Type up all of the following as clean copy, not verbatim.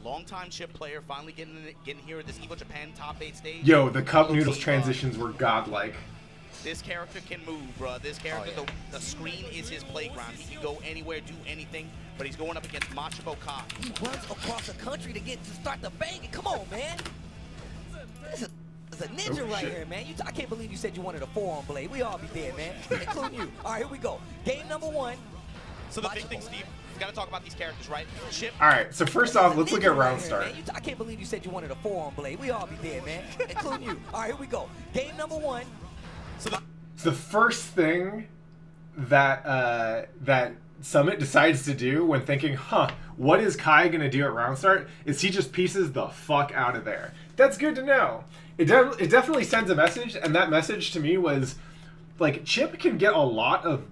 Long-time Chip player, finally getting here at this Evo Japan top 8 stage. Yo, the Cup Noodles transitions were godlike. This character can move, bro. This character, the screen is his playground. He can go anywhere, do anything, but he's going up against Machabo Kai. He runs across the country to start the banging. Come on, man. This is a ninja right here, man. I can't believe you said you wanted a forearm blade. We all be dead, man, including you. All right, here we go. Game number 1. So the big thing, Steve, we got to talk about these characters, right? Chip. All right, so first off, let's look at round start. I can't believe you said you wanted a forearm blade. We all be dead, man, including you. All right, here we go. Game number 1. So the first thing that that Summit decides to do when thinking, what is Kai gonna do at round start, is he just pieces the fuck out of there. That's good to know. It definitely sends a message, and that message to me was like, Chip can get a lot of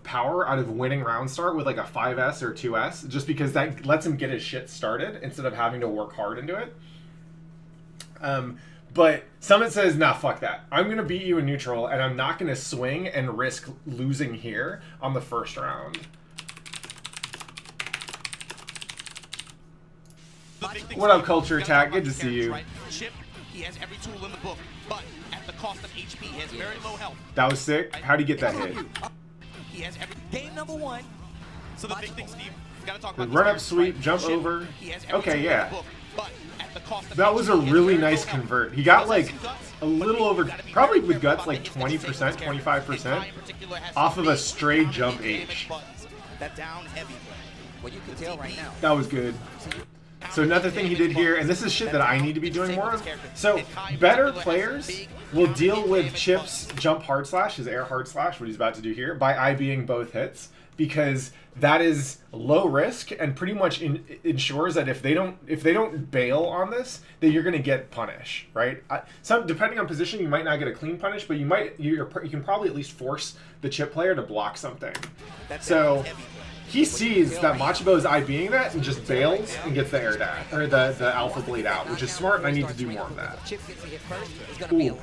power out of winning round start with like a 5S or 2S, just because that lets him get his shit started instead of having to work hard into it. But Summit says, nah, fuck that. I'm going to beat you in neutral, and I'm not going to swing and risk losing here on the first round. What up, Culture Attack? Good to see you. Chip, he has every tool in the book, but at the cost of HP, he has very low health. That was sick. How'd he get that hit? He has every... Game number 1. So the big thing, Steve, we got to talk about run up sweep, jump over. Okay, yeah. That was a really nice convert. He got like a little over, probably with guts like 20%, 25% off of a stray jump H. Well, you can tell right now. That was good. So another thing he did here, and this is shit that I need to be doing more of. So better players will deal with Chip's jump hard slash, his air hard slash, what he's about to do here, by IBing both hits, because that is low risk and pretty much ensures that if they don't bail on this, then you're gonna get punish, right? Depending on position, you might not get a clean punish, but you can probably at least force the Chip player to block something. So he sees that Machabo is IBing that and just bails and gets the air dash, or the alpha blade out, which is smart, and I need to do more of that. Ooh.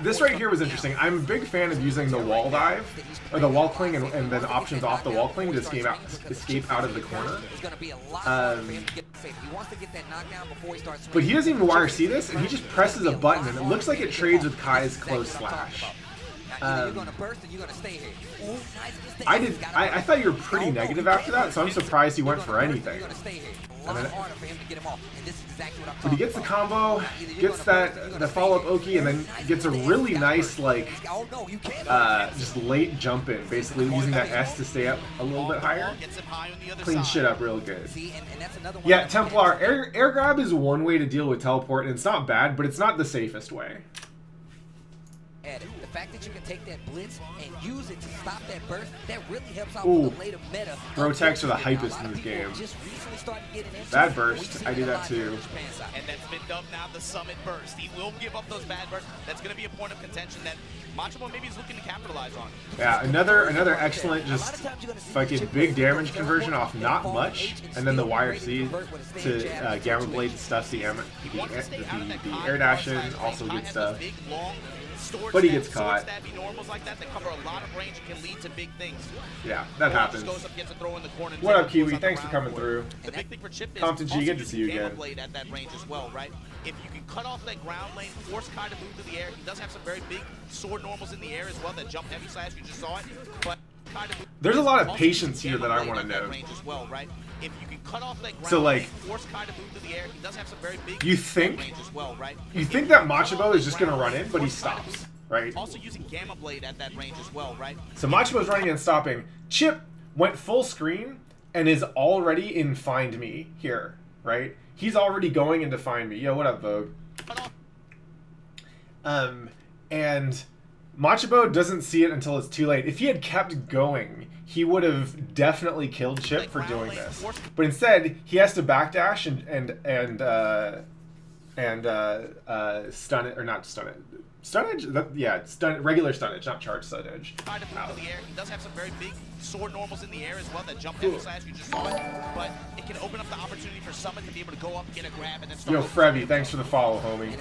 This right here was interesting. I'm a big fan of using the wall dive, or the wall cling, and then options off the wall cling to escape out of the corner. But he doesn't even wire see this, and he just presses a button, and it looks like it trades with Kai's close slash. I thought you were pretty negative after that, so I'm surprised he went for anything. But he gets the combo, gets the follow-up Oki, and then gets a really nice, like, just late jump in, basically using that S to stay up a little bit higher. Cleans shit up real good. Yeah, Templar, air grab is one way to deal with teleport, and it's not bad, but it's not the safest way. The fact that you can take that blitz and use it to stop that burst, that really helps out with the later meta. Rotex are the hypest in this game. Bad burst, I do that too. And that's been dubbed now the Summit burst. He will give up those bad bursts. That's going to be a point of contention that Machabo maybe is looking to capitalize on. Yeah, another excellent just fucking big damage conversion off not much, and then the wire C to Gamma Blade stuffs the air dash in, also good stuff. But he gets caught. Yeah, that happens. What up, Kiwi? Thanks for coming through. Compton G, good to see you again. If you can cut off that ground lane, force Kai to move through the air. He does have some very big sword normals in the air as well. That jump heavy slash, you just saw it. But there's a lot of patience here that I want to know. If you can cut off that ground so like, force Kai to move through the air. He does have some very big you think that Machabo is just going to run in, but he stops, right? Also using Gamma Blade at that range as well, right? So Machabo's running and stopping. Chip went full screen and is already in Find Me here, right? He's already going into Find Me. Yo, what up, Vogue? And Machabo doesn't see it until it's too late. If he had kept going, he would have definitely killed Chip for doing this. But instead, he has to backdash and stun it, or not stun it. Stunnage? Yeah, regular stunnage, not charge stunnage. He does have some very big sword normals in the air as well. That jump heavy slash, you just saw it. But it can open up the opportunity for Summit to be able to go up, get a grab, and then start. Yo, Frevy, thanks for the follow, homie.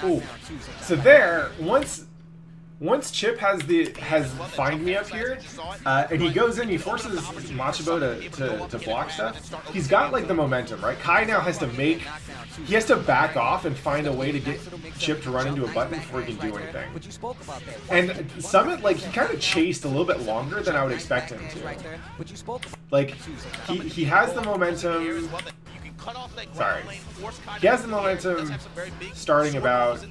Ooh. So there, once Chip has find me up here, and he goes in, he forces Machabo to block stuff. He's got like the momentum, right? Kai now has to back off and find a way to get Chip to run into a button before he can do anything. And Summit, like, he kind of chased a little bit longer than I would expect him to. Like, he has the momentum. Sorry. He has the momentum starting about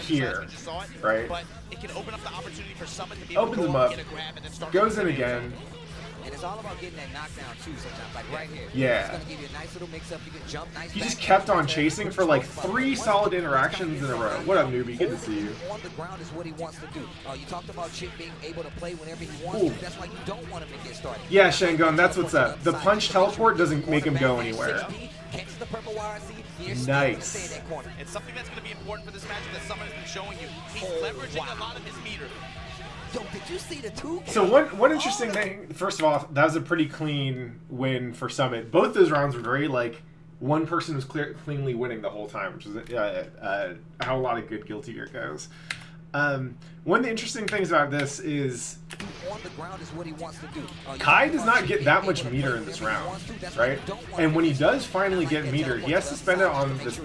here, right? Opens him up, goes in again. And it's all about getting that knockdown too sometimes, like right here. Yeah. It's gonna give you a nice little mix-up. You can jump nice. He just kept on chasing for like 3 solid interactions in a row. What up, newbie? Good to see you. On the ground is what he wants to do. You talked about Chip being able to play whenever he wants to. That's why you don't want him to get started. Yeah, Shangon, that's what's up. The punch teleport doesn't make him go anywhere. Nice. It's something that's going to be important for this match that Summit has been showing you. He's leveraging a lot of his meter. Yo, did you see the 2? So one interesting thing, first of all, that was a pretty clean win for Summit. Both those rounds were very, like, one person was cleanly winning the whole time, which is how a lot of good Guilty Gear goes. One of the interesting things about this is Kai does not get that much meter in this round, right? And when he does finally get meter, he has to spend it on this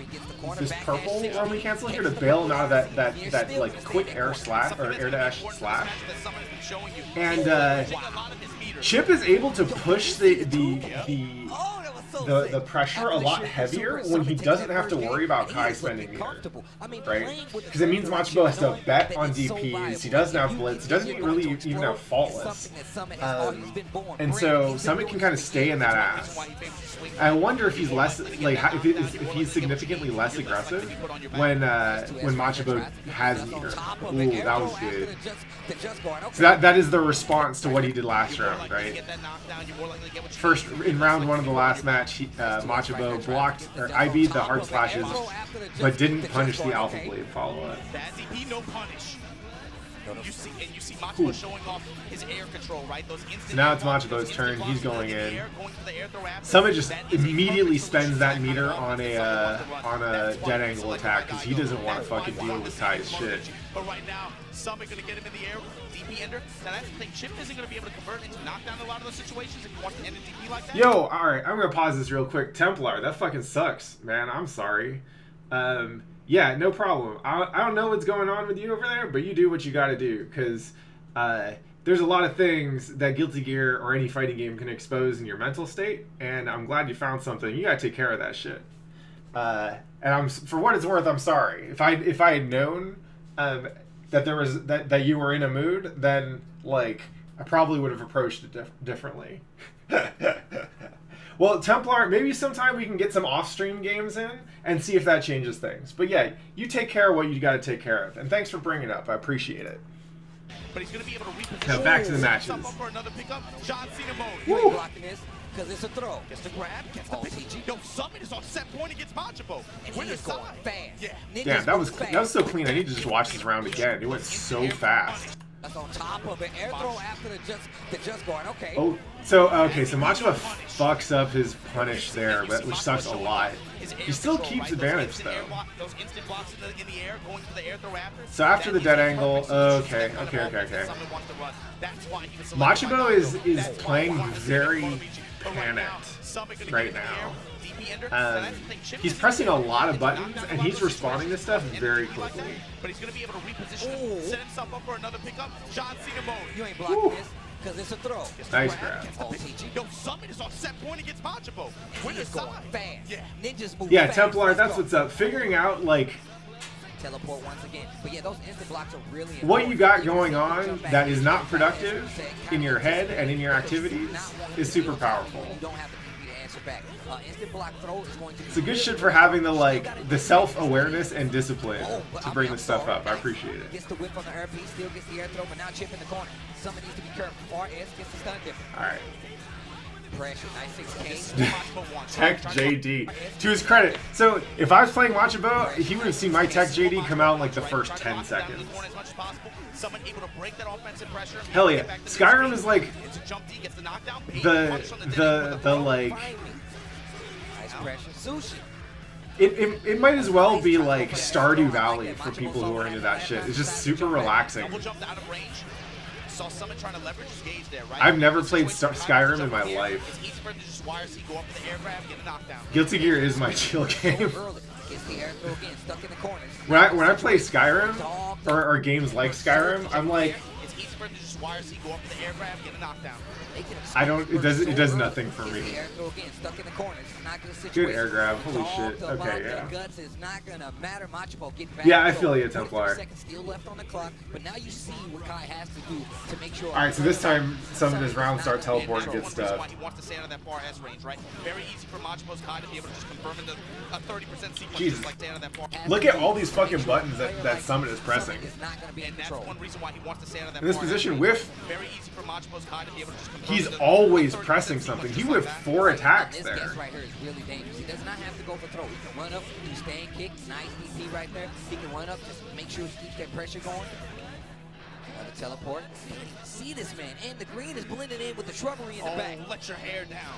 purple Romy cancel here to bail him out of that like quick air slash or air dash slash. And Chip is able to push the pressure a lot heavier when he doesn't have to worry about Kai spending meter, right? Because it means Machabo has to bet on DPs, he doesn't have Blitz, he doesn't really even have Faultless. And so Summit can kind of stay in that ass. I wonder if he's less, like, if he's significantly less aggressive when Machabo has meter. Ooh, that was good. So that is the response to what he did last round, right? First, in round 1 of the last match, Machabo blocked, or IB'd the hard slashes, but didn't punish the Alpha Blade follow-up. You see Machabo showing off his air control, right? Those so now it's Machabo's turn. He's going in. Summit just immediately spends that meter on a dead angle attack because he doesn't want to fucking deal with Kai's shit. But right now, Summit gonna get him in the air with DP ender. Now that's the thing. Chip isn't gonna be able to convert into knockdown in a lot of those situations if he wants to end a DP like that. Yo, all right, I'm gonna pause this real quick. Templar, that fucking sucks, man. I'm sorry. Yeah, no problem. I don't know what's going on with you over there, but you do what you gotta do, because there's a lot of things that Guilty Gear or any fighting game can expose in your mental state, and I'm glad you found something. You gotta take care of that shit. And for what it's worth, I'm sorry. If I had known that there was that you were in a mood, then like I probably would have approached it differently. Well, Templar, maybe sometime we can get some off-stream games in and see if that changes things. But yeah, you take care of what you got to take care of. And thanks for bringing it up. I appreciate it. But he's going to be able to reposition. Now back to the matches. For another pickup. John Cena mode. You ain't blocking this because it's a throw. Gets the grab, gets the pick. Yo, Summit is on set point against Machabo. And he is going fast. Yeah. Damn, that was so clean. I need to just watch this round again. It went so fast. That's on top of it. Air throw after the just guard. Okay. Oh, so Machabo fucks up his punish there, which sucks a lot. He still keeps advantage though. So after the dead angle, okay. Machabo is playing very panicked right now. He's pressing a lot of buttons and he's responding to stuff very quickly. But he's going to be able to reposition, set himself up for another pickup. John Cena mode. You ain't blocking this because it's a throw. Nice grab. Yo, Summit is on set point against Machabo. Winner's going fast. Yeah. Ninjas move yeah, fast. Templar, that's what's up. Figuring out like teleport once again. But yeah, those instant blocks are really important. What you got going on that is not productive in your head and in your activities is super powerful. You don't have the DP to answer back. Instant block throw is going to be it's a good shit for having the self-awareness and discipline to bring this stuff up. I appreciate it. Gets the whip on the RP, still gets the air throw, but now Chip in the corner. Someone needs to be careful. Far S gets the stun different. All right. Pressure, nice 6K. Tech JD. To his credit, so if I was playing Machabo, he would have seen my Tech JD come out in like the first 10 seconds. Hell yeah. Skyrim is like the like Nice pressure. Sushi. It might as well be like Stardew Valley for people who are into that shit. It's just super relaxing. Double jumped out of range. Saw Summit trying to leverage his gauge there, right? I've never played Skyrim in my life. It's easy for him to just wire C, go up to the air grab, get a knockdown. Guilty Gear is my chill game. Gets the air throw again, stuck in the corners. When I play Skyrim or games like Skyrim, I'm like, it's easy for him to just wire C, go up to the air grab, get a knockdown. I don't. It does nothing for me. Air throw again, stuck in the corners. Not good Good situation. air grab. Holy shit. Talked about Okay, the yeah. guts is not gonna matter. Machimo getting back. Yeah, I control. feel you, Templar. 44 seconds still left on the clock, but now you see what Kai has to do to make sure. All right, so this time some of his round start teleport And gets that's one reason why stuffed. he wants to stay out of that far S range, right? Very easy for Machimo's Kai to be able to just confirm into a 30% sequence, Jesus. just like stay out of that far. Look at all these fucking buttons that Summit is pressing. Is not gonna be in And that's control. one reason why he wants to stay out of that In this far position, S whiff. range. Very easy for Machimo's Kai to be able to just confirm He's into always 30% pressing sequence, something. He just like whiffed that. 4 attacks This there. guess right here is really dangerous. He does not have to go for throw. He can run up, do stand kick, nice DP right there. He can run up, just make sure he keeps that pressure going. Another teleport. See this man, and the green is blending in with the shrubbery in the back. Let your hair down.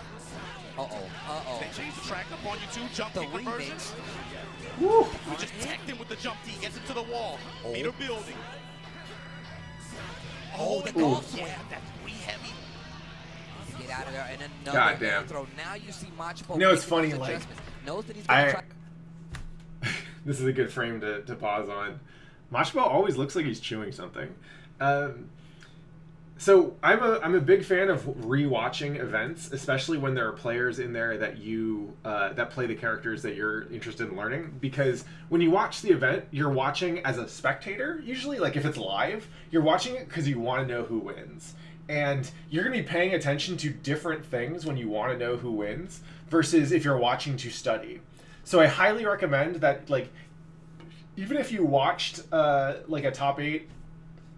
Uh-oh. They changed the track up on you too. Jump The kick reversion. remix. Woo. We just tagged him with the jump D. Gets him to the wall. Oh. Meter building. Oh, the and- golf swing. Yeah, that's pretty heavy. Get out of there, and another Goddamn. air throw. Now you see Machimo. You know, it's making funny, those like, adjustments. Knows that he's gonna try. This is a good frame to pause on. Machimo always looks like he's chewing something. So I'm a big fan of rewatching events, especially when there are players in there that you that play the characters that you're interested in learning. Because when you watch the event, you're watching as a spectator. Usually, like if it's live, you're watching it because you want to know who wins, and you're gonna be paying attention to different things when you want to know who wins versus if you're watching to study. So I highly recommend that, like, even if you watched like a top 8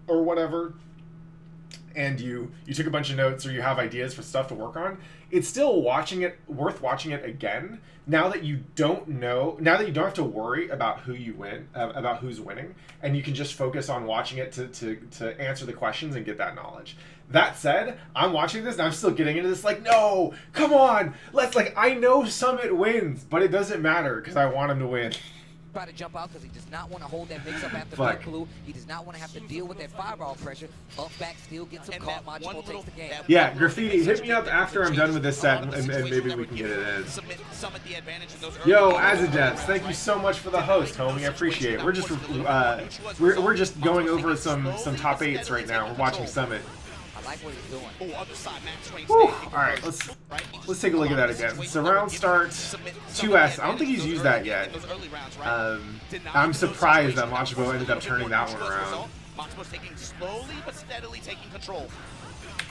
or whatever, and you took a bunch of notes or you have ideas for stuff to work on, it's still worth watching it again. Now that you don't have to worry about who you win, about who's winning, and you can just focus on watching it to answer the questions and get that knowledge. That said, I'm watching this and I'm still getting into this like, no, come on, I know Summit wins, but it doesn't matter because I want him to win. Try to jump out because he does not want to hold that mix up after Fuck. Blood Clue. He does not want to have to deal with that fireball pressure. Up back, still gets him And caught. that one Machimo takes the game. Yeah, Graffiti, hit me up after I'm done with this set, and maybe we can get it in. Summit the advantage in those early Yo, games. Azadevs, thank you so much for the host, homie. I appreciate it. We're just we're just going over some top 8s right now. We're watching Summit. I like what he's doing. Oh, other side, max range Whew. standing All right, conversion, right? let's take a look at that again. So round start 2S. I don't think he's used that yet. I'm surprised that Machimo ended up turning that one around. Machimo's taking slowly but steadily taking control.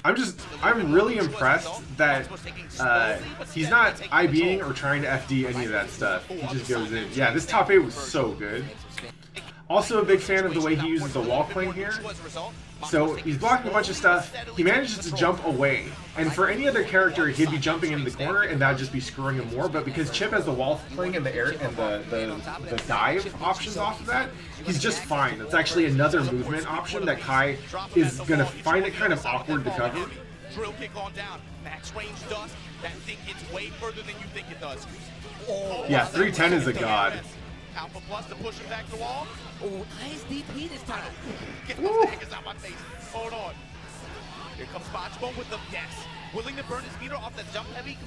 I'm really impressed that he's not IBing or trying to FD any of that stuff. He just goes in. Yeah, this top 8 was so good. Also a big fan of the way he uses the wall cling here. So he's blocking a bunch of stuff. He manages to jump away. And for any other character, he'd be jumping into the corner and that'd just be screwing him more. But because Chip has the wall cling and the air and the dive options off of that, he's just fine. It's actually another movement option that Kai is gonna find it kind of awkward to cover. Drill kick on down. Max range dust. That thing hits way further than you think it does. Yeah, 310 is a god. Alpha plus to push him back to wall. Oh, nice DP this time. Get those daggers out my face. Hold on. Here comes Machimo with the yes. Willing to burn his meter off that jump heavy.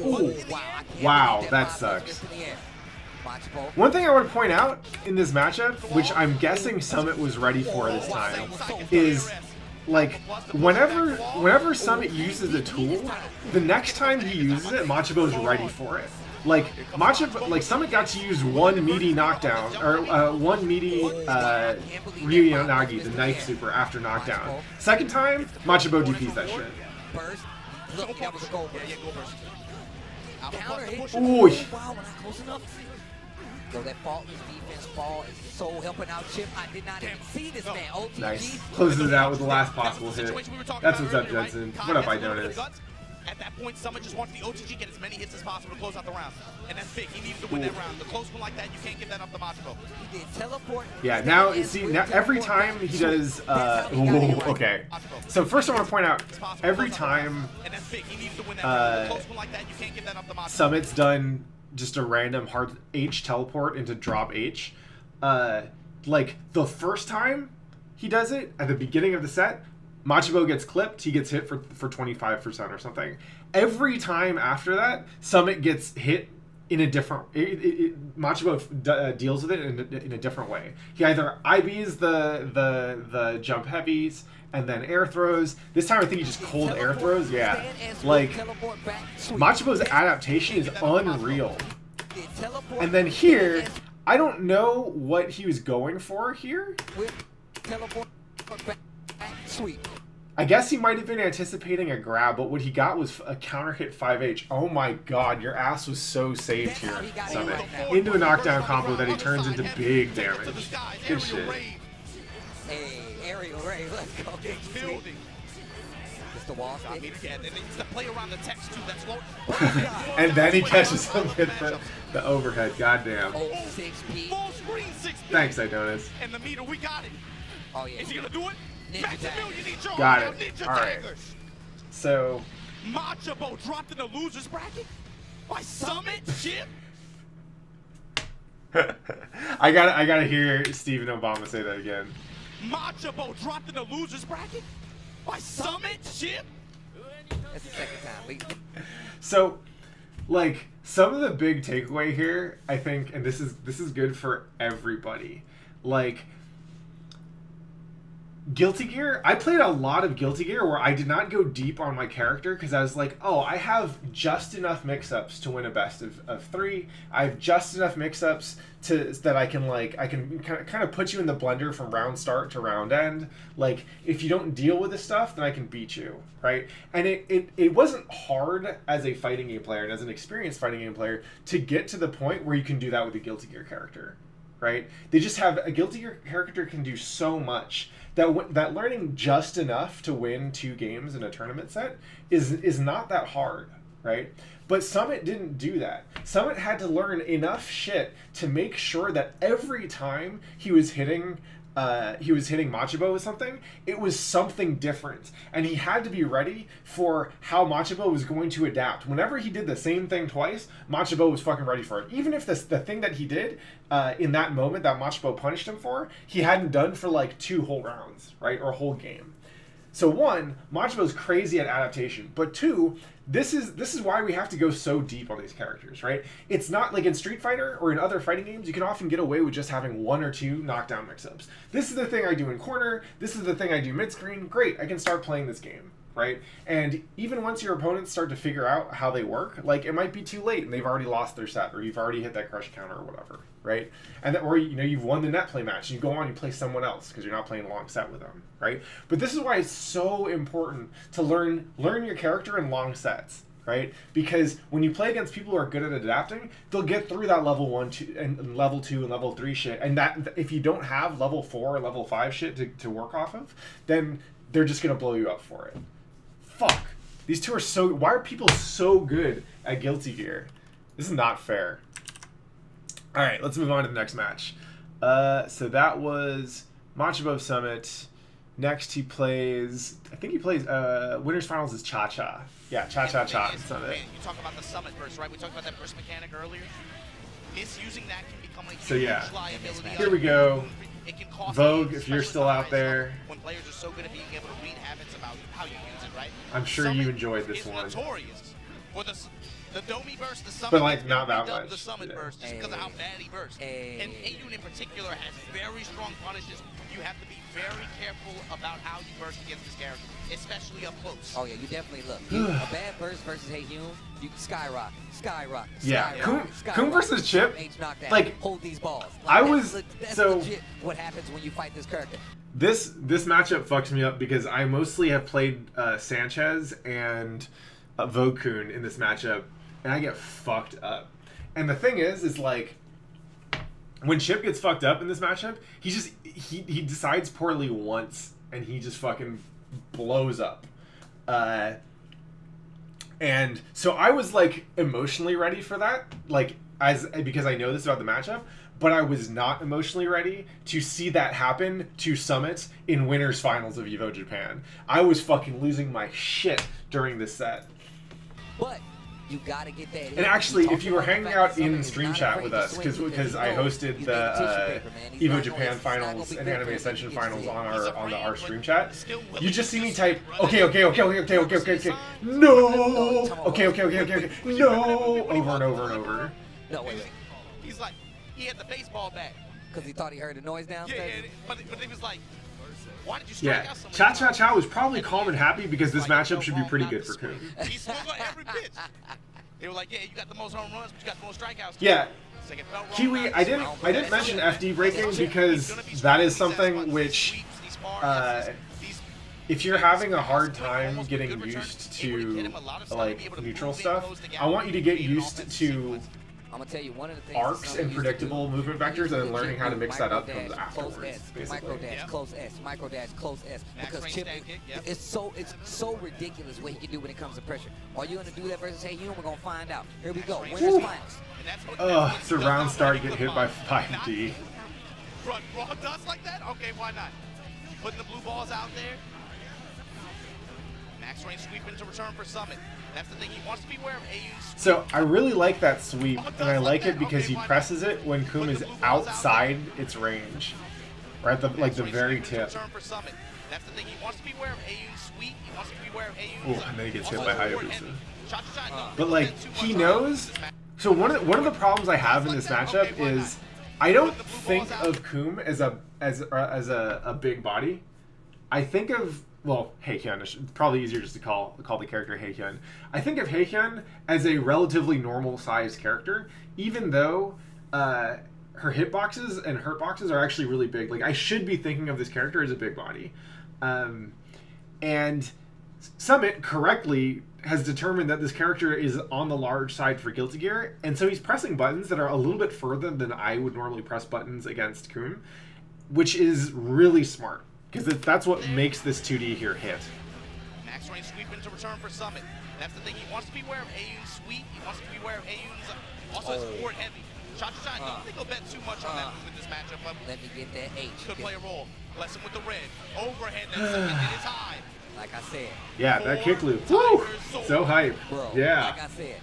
Ooh. Wow, I can't Wow, believe that Machimo's sucks. just in the air. Machimo. One thing I want to point out in this matchup, which I'm guessing Summit was ready for this time, is like whenever Summit uses a tool, the next time he uses it, Machimo's ready for it. Like Summit got to use one meaty knockdown or one meaty Ryu Yanagi, the knife super after knockdown. Second time, Machimo DPs that shit. Burst. Look, that was a goal burst. Yeah, go first. Alpha plus Counter to hit. push Ooh. him. Wow, we're not close enough. Yo, that faultless defense fall is so helping out Chip. I did not even see this man. OTG. Nice. Closes it out with the last possible hit. That's what's up, Jensen. What up, Idonis? At that point, Summit just wants the OTG, get as many hits as possible to close out the round. And that's big. He needs to win that round. The close one like that, you can't give that up to Machimo. He did teleport. Yeah, now see, now every time he does ooh, okay. So first I want to point out, every time And that's big. He needs to win that round. The close one like that, you can't give that up to Machimo. Summit's done just a random hard H teleport into drop H. Like the first time he does it at the beginning of the set, Machibo gets clipped, he gets hit for 25% or something. Every time after that, Summit gets hit in a different... Machibo deals with it in a different way. He either IBs the jump heavies and then air throws. This time I think he just cold air throws. Yeah. Like, Machibo's adaptation is unreal. And then here, I don't know what he was going for here. I guess he might have been anticipating a grab, but what he got was a counter hit 5H. Oh my god, your ass was so saved here, Summit. Into a knockdown combo that he turns into big damage. Good shit. Hey, aerial ray, let's go. Building. Just the wall I mean, again, and it's the play around the text too. That's low. And then he catches him with the overhead. Goddamn. Oh, 6P. Full screen 6P. Thanks, Idonis. And the meter, we got it. Oh, yeah. Is he gonna do it? Ninja Got it. All right. So. Machibo dropped in the losers bracket by Summit Chip. I gotta hear Stephen Obama say that again. Machibo dropped in the losers bracket by Summit Chip. That's the second time. So, like, some of the big takeaway here, I think, and this is good for everybody. Like, Guilty Gear, I played a lot of Guilty Gear where I did not go deep on my character because I was like, oh, I have just enough mix-ups to win a best of 3. I have just enough mix-ups that I can kind of put you in the blender from round start to round end. Like, if you don't deal with this stuff, then I can beat you, right? And it wasn't hard as a fighting game player and as an experienced fighting game player to get to the point where you can do that with a Guilty Gear character, right? They just have a Guilty Gear character can do so much that learning just enough to win 2 games in a tournament set is not that hard, right? But Summit didn't do that. Summit had to learn enough shit to make sure that every time he was hitting Machibo with something, it was something different. And he had to be ready for how Machibo was going to adapt. Whenever he did the same thing twice, Machibo was fucking ready for it. Even if the thing that he did in that moment that Machibo punished him for, he hadn't done for like 2 whole rounds, right? Or a whole game. So 1, Machibo's crazy at adaptation. But 2, this is why we have to go so deep on these characters, right? It's not like in Street Fighter or in other fighting games, you can often get away with just having 1 or 2 knockdown mix-ups. This is the thing I do in corner, this is the thing I do mid-screen, great, I can start playing this game, right? And even once your opponents start to figure out how they work, like it might be too late and they've already lost their set or you've already hit that crush counter or whatever, right? And or you've won the net play match and you go on, you play someone else because you're not playing a long set with them, right? But this is why it's so important to learn your character in long sets, right? Because when you play against people who are good at adapting, they'll get through that level 1, 2, and level 2 and level 3 shit. And that if you don't have level 4 or level 5 shit to work off of, then they're just gonna blow you up for it. Fuck. These two are so... Why are people so good at Guilty Gear? This is not fair. Alright, let's move on to the next match. So that was Machibo Summit. Next he plays... I think he plays... Winners Finals is Cha-Cha. Yeah, Cha-Cha-Cha. You talk about the Summit burst, right? We talked about that burst mechanic earlier. Misusing that can become a huge liability. Here we go. It can cost Vogue, if you're still out there. When players are so good at being able to read habits about how you use it, right? I'm sure you enjoyed this one. Notorious for the Domi burst, the Summit. But like not that much. The Summit burst just because of how bad he burst. And Ayun in particular has very strong punishes. You have to be very careful about how you burst against this character, especially up close. Oh yeah, you definitely look. A bad burst versus Ayun, you skyrocket. Yeah, Coon versus Chip, like hold these balls. That's legit what happens when you fight this character. This matchup fucks me up because I mostly have played Sanchez and Vogue-kun in this matchup, and I get fucked up. And the thing is like when Chip gets fucked up in this matchup, he decides poorly once and he just fucking blows up. And so I was like emotionally ready for that, like because I know this about the matchup, but I was not emotionally ready to see that happen to Summit in Winners Finals of EVO Japan. I was fucking losing my shit during this set. But You gotta get that. And actually, if you were hanging out in stream chat with us, because I hosted the Evo Japan finals and Anime Ascension finals on our stream chat, you just see me type okay, no, okay, no, over and over and over. No, wait. He's like, he had the baseball bat. Because he thought he heard the noise downstairs? Yeah, but he was like, why did you strike out someone? Cha Cha Cha was probably calm and happy because this matchup should be pretty good for Kun. He swung on every pitch. They were like, yeah, you got the most home runs, but you got the most strikeouts. Yeah. Kiwi, I didn't mention FD breaking because that is something which, if you're having a hard time getting used to like neutral stuff, I want you to get used to I'm gonna tell you one of the things arcs and predictable movement vectors, and then learning how to mix that up comes afterwards, basically. Micro dash, close S, micro dash, close S. Because Chip, it's so ridiculous what he can do when it comes to pressure. Are you gonna do that versus Hey Hyun? We're gonna find out. Here we go. Winners finals. Ugh, it's a round start, get hit by 5D. Raw dust like that? Okay, why not? Putting the blue balls out there. Max range sweep into return for Summit. That's the thing, he wants to be aware of AU's. So I really like that sweep, and I like it because he presses it when Kum is outside its range, right at the the very tip. That's the thing, he wants to be aware of AU's sweep. He wants to be aware of AU's. Oh, and then he gets hit by Hayabusa. But like he knows. So one of the problems I have in this matchup is I don't think of Kum as a big body. I think of, well, Heihyun. It's probably easier just to call the character Heihyun. I think of Heihyun as a relatively normal-sized character, even though her hitboxes and hurtboxes are actually really big. Like, I should be thinking of this character as a big body. And Summit correctly has determined that this character is on the large side for Guilty Gear, and so he's pressing buttons that are a little bit further than I would normally press buttons against Kum, which is really smart. Because that's what makes this 2D here hit. Max range sweep into return for Summit. That's the thing, he wants to be aware of AU's sweep. He wants to be aware of AU's also his forward heavy. Cha-Cha, don't think he'll bet too much on that move in this matchup. Let me get that H. Could play a role. Bless him with the red. Overhead that Summit did his high. Like I said. Yeah, that kick loop. Woo! So hype. Bro, yeah. like I said.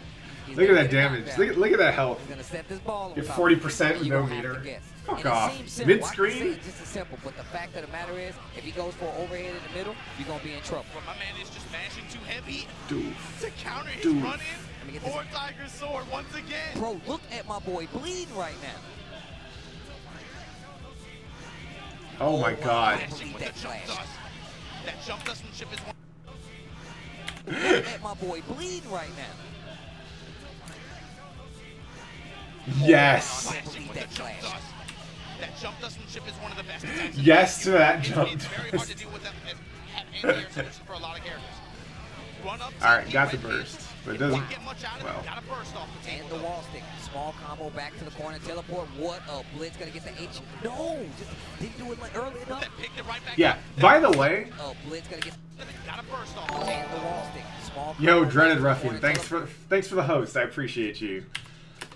Look at that damage. Look at that health. He's gonna set this ball Get 40% with no meter. Fuck off. Mid-screen? It's just simple, but the fact of the matter is, if he goes for an overhead in the middle, you're gonna be in trouble. But my man is just mashing too heavy Doof. to counter his Doof. run-in. Or Tiger's sword once again. Bro, look at my boy bleeding right now. Oh my god. That jump dustmanship is one. Look at my boy bleeding right now. Yes. That jump dustmanship is one of the best attacks. Yes to that jump. It's very hard to deal with that anti-air solution for a lot of characters. Run up. Alright, got the burst. But it doesn't. Well. Got a burst off the and the wall stick. Small combo back to the corner. Teleport. What a blitz. Gonna get the H. No! Just didn't do it like early enough. Yeah. By the way. Oh, blitz gonna get. Got a burst off. And the wall stick. Small Yo, Dreaded Ruffian. Thanks for the host. I appreciate you.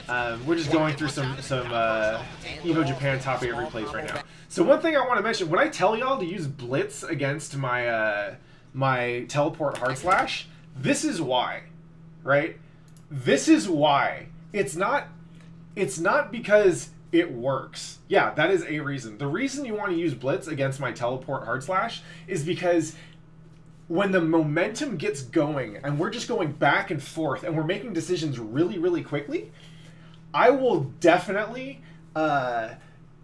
We're just going through some Evo Japan top 8 replays right now. So one thing I want to mention, when I tell y'all to use Blitz against my my teleport hard slash, this is why, right? This is why. It's not because it works. Yeah, that is a reason. The reason you want to use Blitz against my teleport hard slash is because when the momentum gets going and we're just going back and forth and we're making decisions really, really quickly, I will definitely I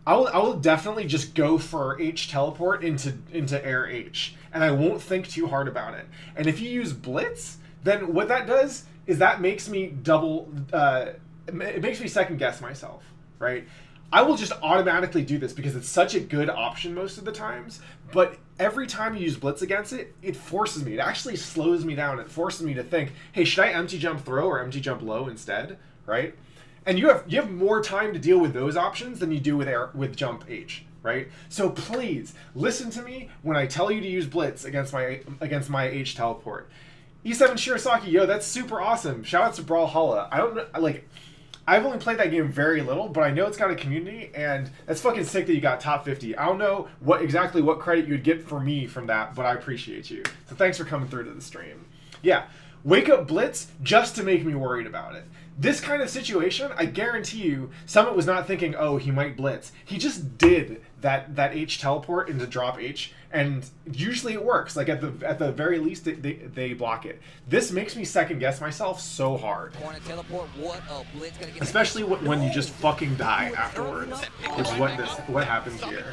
will definitely just go for H teleport into air H, and I won't think too hard about it. And if you use Blitz, then what that does is that makes me it makes me second guess myself, right? I will just automatically do this because it's such a good option most of the times, but every time you use Blitz against it, it forces me. It actually slows me down. It forces me to think, hey, should I empty jump throw or empty jump low instead, right? And you have more time to deal with those options than you do with jump H, right? So please listen to me when I tell you to use Blitz against my H teleport. E7 Shirasaki, yo, that's super awesome. Shout out to Brawlhalla. I don't know, like, I've only played that game very little, but I know it's got a community, and that's fucking sick that you got top 50. I don't know exactly what credit you'd get for me from that, but I appreciate you. So thanks for coming through to the stream. Yeah, wake up Blitz just to make me worried about it. This kind of situation, I guarantee you, Summit was not thinking, oh, he might Blitz. He just did that H teleport into drop H, and usually it works. Like at the very least, they block it. This makes me second guess myself so hard. Teleport, what? Oh, Blitz gonna get especially when you just fucking die afterwards, which is what happens here.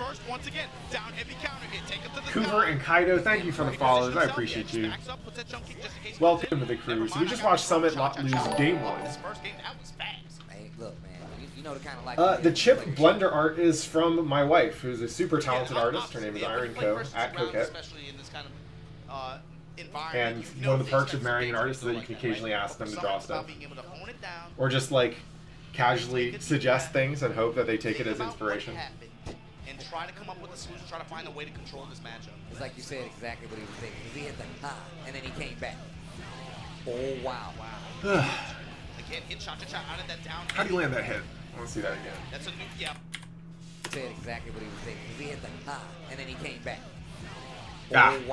Coover and Kaido, thank you for the follows. I appreciate you. Welcome to the crew. So we just watched Summit lose game 1. Hey, look, man. You know the kind of like The Chip Blender art is from my wife, who's a super talented artist. Her name is Iron Co. at Coquette. And one of the perks of marrying an artist is that you can occasionally ask them to draw stuff, or just like casually suggest things and hope that they take it as inspiration. And try to come up with a solution, try to find a way to control this matchup. It's like you said exactly what he was thinking. He hit the and then he came back. Oh wow! Again, hit Cha-Cha-Cha out of that down. How do you land that hit? I want to see that again. That's a new, yeah. Said exactly what he was thinking. He hit the and then he came back.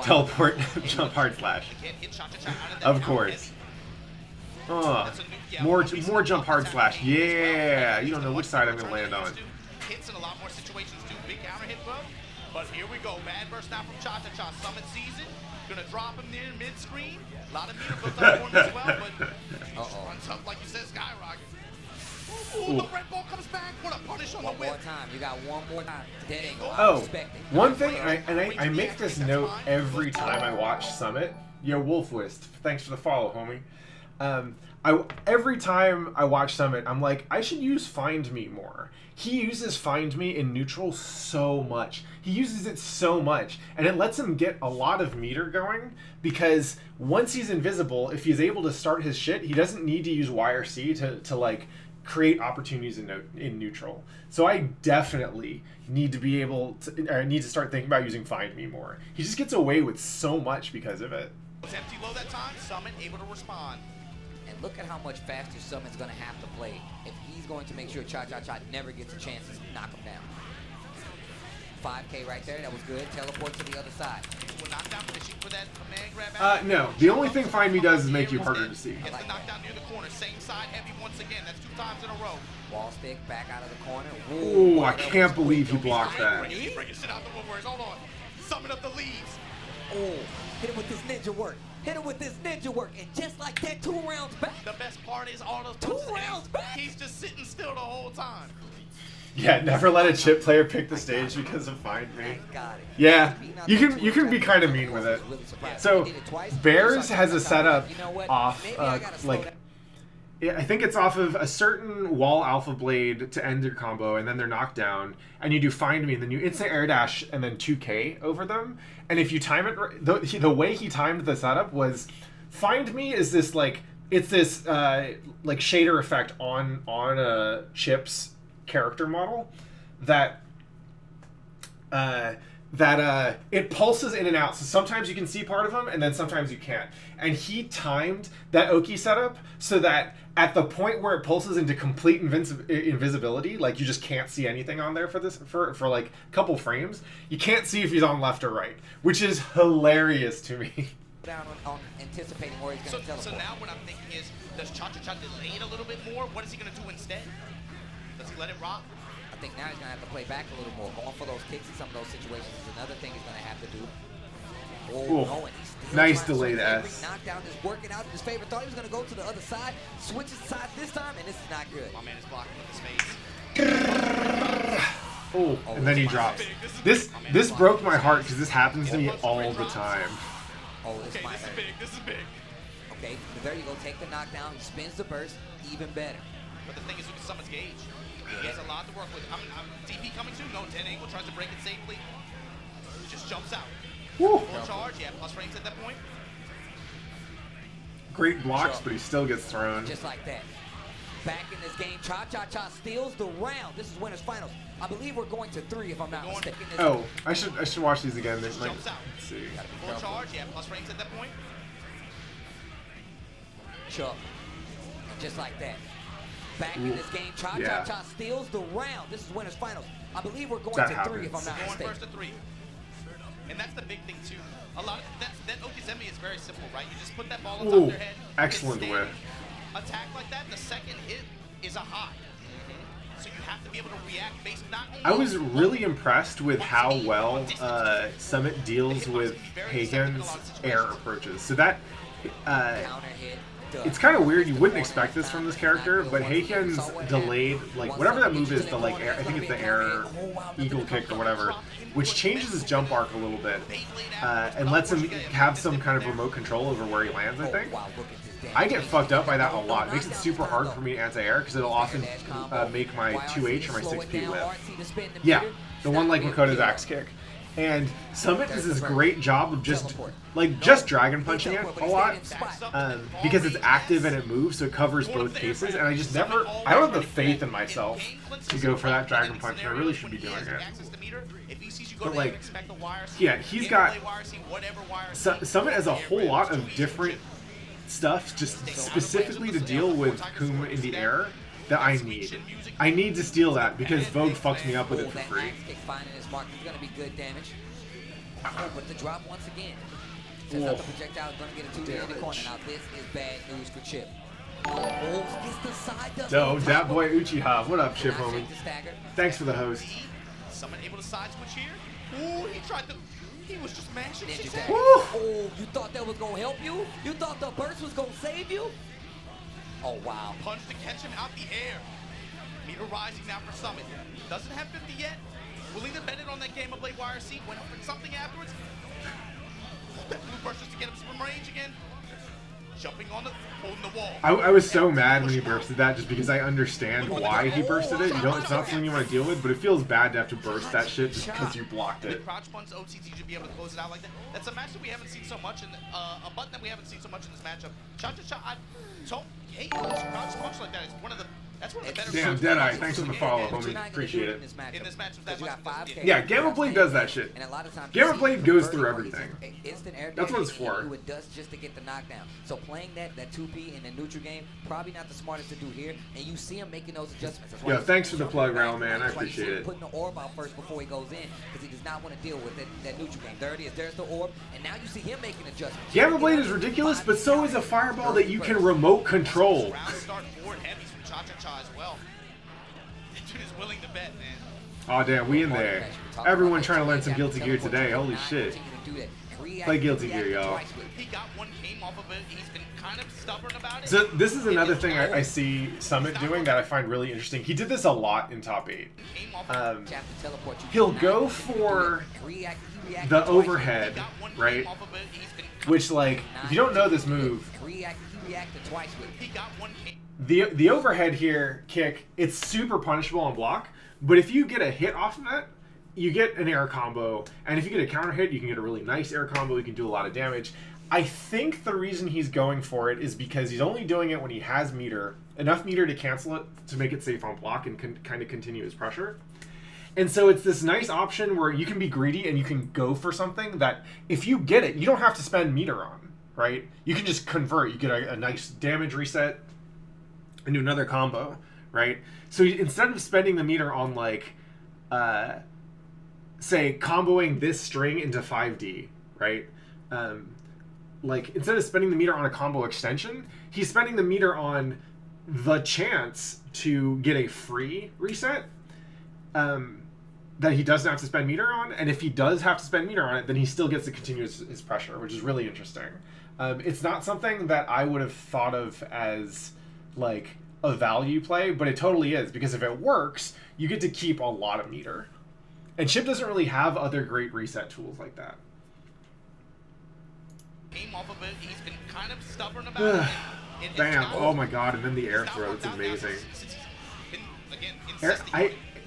Teleport, jump hard slash. Again, hit Cha-Cha-Cha out of that Of course. More jump hard slash. Yeah, you don't know which side I'm gonna land on. Hits in a lot more situations too. Big counter hit, bro. But here we go. Bad burst now from Cha-Cha-Cha. Summit season. Gonna drop him near mid-screen. A lot of meter built up for him as well, but runs up like you said, skyrocket. Ooh, the red ball comes back. What a punish on the whip. One more time. You got one more time. Dead angle. One thing, I make this note every time I watch Summit. Yo, Wolfwist, thanks for the follow, homie. Every time I watch Summit, I'm like, I should use Find Me more. He uses Find Me in neutral so much. He uses it so much, and it lets him get a lot of meter going, because once he's invisible, if he's able to start his shit, he doesn't need to use Y or C to like create opportunities in neutral. So I definitely need to be able to, need to start thinking about using Find Me more. He just gets away with so much because of it. Was empty low that time. Summit able to respond. And look at how much faster Summit's going to have to play if he's going to make sure Cha-Cha-Cha never gets a chance to knock him down. 5K right there, that was good. Teleport to the other side. For that command grab no, the only thing Find Me does is make you harder to see. Gets the knockdown near the corner, same side heavy once again. That's 2 times in a row. Wall stick back out of the corner. Ooh, I can't believe he blocked that. Breaking shit out the woodworks. Hold on. Summon up the leaves. Oh, hit him with this ninja work. Hit him with this ninja work, and just like that, 2 rounds back. The best part is all those 2 rounds back. He's just sitting still the whole time. Yeah, never let a chip player pick the stage because of Find Me. Got it. Yeah, you can be kind of mean with it. So Bears has a setup off I think it's off of a certain wall alpha blade to end your combo, and then they're knocked down, and you do Find Me, and then you instant air dash and then 2K over them. And if you time it, the way he timed the setup was, Find Me is this like like shader effect on Chip's character model that it pulses in and out. So sometimes you can see part of him, and then sometimes you can't. And he timed that Oki setup so that at the point where it pulses into complete invisibility, like you just can't see anything on there for like a couple frames, you can't see if he's on left or right, which is hilarious to me. Down on anticipating where he's going to teleport. So now what I'm thinking is, does Cha-Cha-Cha delay it a little bit more? What is he going to do instead? Does he let it rock? I think now he's going to have to play back a little more. Going for those kicks in some of those situations is another thing he's going to have to do. Oh, and he's still nice trying to delayed every S. knockdown is working out in his favor. Thought he was going to go to the other side. Switches sides this time, and this is not good. My man is blocking with his face. Oh, and then he drops. This broke my heart because this happens to me all the time. Oh, this Okay, might this is hurt. big. This is big. Okay, there you go. Take the knockdown. He spins the burst. Even better. But the thing is, look at Summit's gauge. He has a lot to work with. I'm DP coming soon. No, 10 angle tries to break it safely. Just jumps out. Woo. Full charge. Yeah, plus frames at that point. Great blocks, but he still gets thrown. Just like that. Back in this game, Cha-Cha-Cha steals the round. This is winners finals. I believe we're going to 3 if I'm not mistaken. Oh, I should watch these again. There's like, Jumps out. let's see. Full charge. Yeah, plus frames at that point. Sure. And just like that. Back in this game, Cha-Cha-Cha steals the round. This is winners finals. I believe we're going That to 3 if I'm happens. not Going mistaken. first to 3. And that's the big thing too. A lot of that Okizeme is very simple, right? You just put that ball on top of their head. Excellent whip. Attack like that, the second hit is a high. So you have to be able to react based not only I was really impressed with how well Summit deals with Hagen's air approaches. So that it's kind of weird. You wouldn't expect this from this character, but Hagen's delayed, like whatever that move is, the like air, I think it's the air eagle kick or whatever, which changes his jump arc a little bit and lets him have some kind of remote control over where he lands. I think. I get fucked up by that a lot. It makes it super hard for me to anti-air because it'll often make my 2H or my 6P lift. Yeah, the one like Makoto's axe kick. And Summit does this great job of just dragon punching it a lot because it's active and it moves, so it covers both cases. And I just never, I don't have the faith in myself to go for that dragon punch, and I really should be doing it. But like, yeah, he's got Summit has a whole lot of different stuff just specifically to deal with Kuma in the air that I need. I need to steal that because Vogue fucks me up with it for free. Gonna be good damage. Oh, but the drop once again. Says that the projectile is gonna get a 2 in the corner. Now this is bad news for Chip. Yo, that boy Uchiha. What up, Chip homie? Thanks for the host. Someone able to side switch here? Ooh, he tried to. He was just mashing shit. Oh, you thought that was gonna help you? You thought the burst was gonna save you? Oh wow. Punch to catch him out the air. Meter rising now for Summit. Doesn't have 50 yet. Willing to bet it on that Game of Blade YRC. Went up for something afterwards. That blue burst just to get him some range again. Jumping on holding the wall. I was so mad when he bursted that just because I understand why he bursted it. You know, it's not something you want to deal with, but it feels bad to have to burst that shit just because you blocked it. Crouch punch OTT to be able to close it out like that. That's a match that we haven't seen so much, and a button that we haven't seen so much in this matchup. Cha-cha-cha, I don't hate crouch punch like that. It's one of the better. Damn, Deadeye, thanks for the follow, homie. Appreciate it. In this match, that much yeah, Gamma Blade does that shit. Gamma Blade goes through everything. That's what it's for. It does just to get the knockdown. So playing that 2P in the neutral game, probably not the smartest to do here. And you see him making those adjustments. Yeah, thanks for the plug, Raul, man. I appreciate it. Putting the orb out first before he goes in because he does not want to deal with that neutral game. There it is. There's the orb, and now you see him making adjustments. Gamma Blade is ridiculous, but so is a fireball that you can remote control. Start forward heavies from Cha-cha-cha as well. Dude is willing to bet, man. Oh damn, we in there. Everyone trying to learn some Guilty Gear today. Holy shit. Play Guilty Gear, y'all. He got one game off of it. He's been kind of stubborn about it. So this is another thing I see Summit doing that I find really interesting. He did this a lot in top 8. He'll go for the overhead, right? Which, like, if you don't know this move, the overhead here kick, it's super punishable on block, but if you get a hit off of that, you get an air combo, and if you get a counter hit, you can get a really nice air combo. You can do a lot of damage. I think the reason he's going for it is because he's only doing it when he has meter, enough meter to cancel it to make it safe on block and kind of continue his pressure. And so it's this nice option where you can be greedy and you can go for something that if you get it, you don't have to spend meter on, right? You can just convert. You get a nice damage reset and do another combo, right? So instead of spending the meter on like, say, comboing this string into 5D, right? Like, instead of spending the meter on a combo extension, he's spending the meter on the chance to get a free reset that he doesn't have to spend meter on. And if he does have to spend meter on it, then he still gets to continue his pressure, which is really interesting. It's not something that I would have thought of as, like, a value play, but it totally is, because if it works, you get to keep a lot of meter. And Chip doesn't really have other great reset tools like that. Came off of it. He's been kind of stubborn about it. Damn! Oh my god! And then the air throw. It's amazing.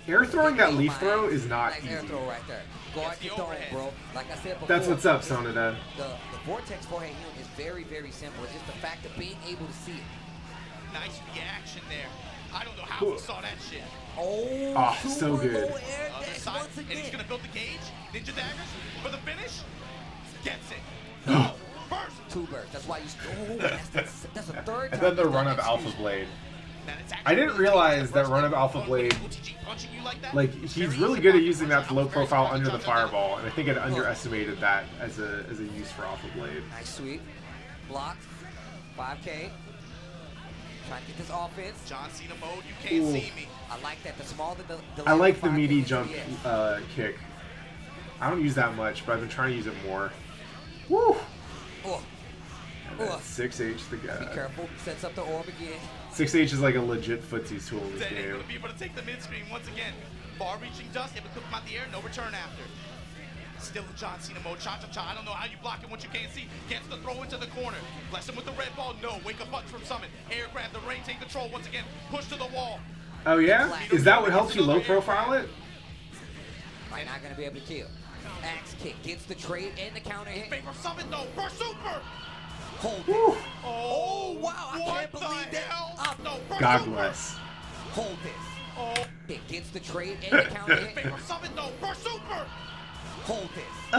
Air throwing that leaf throw is not easy. Air throw right there. Guard the dome, bro. Like I said before. That's what's up, Sonada. The vortex forehead healing is very, very simple. It's just the fact of being able to see it. Nice reaction there. I don't know how he saw that shit. Oh, so good. And he's gonna build the cage. Ninja daggers for the finish. Gets it. First. 2 bursts. That's why you. That's a third time. And then the run of Alpha Blade. I didn't realize that run of Alpha Blade, like, he's really good at using that low profile under the fireball, and I think I'd underestimated that as a use for Alpha Blade. Nice sweep. Blocked. 5K. Trying to get this offense. John Cena mode, you can't see me. I like that. The smaller the I like the meaty jump kick. I don't use that much, but I've been trying to use it more. Woo! Oh. And then 6H the guy. Be careful. Sets up the orb again. 6H is like a legit footsies tool in this Zed ain't game. gonna be able to take the mid-screen once again. Far-reaching dust, able to clip him out the air, no return after. Still in John Cena mode, cha-cha-cha. I don't know how you block it once you can't see. Gets the throw into the corner. Bless him with the red ball, no. Wake up punch from Summit. Air grab, the rain, take control once again. Push to the wall. Oh yeah? Is that what helps you low profile it? Right, not gonna be able to kill. Axe kick gets the trade and the counter hit. Favor Summit though, for super. Hold it. Woo. Oh wow, I what can't believe the that. hell? No, for God super. bless. Hold this. Oh, It gets the trade and the counter hit. Favor Summit though, for super. Hold this. Ah.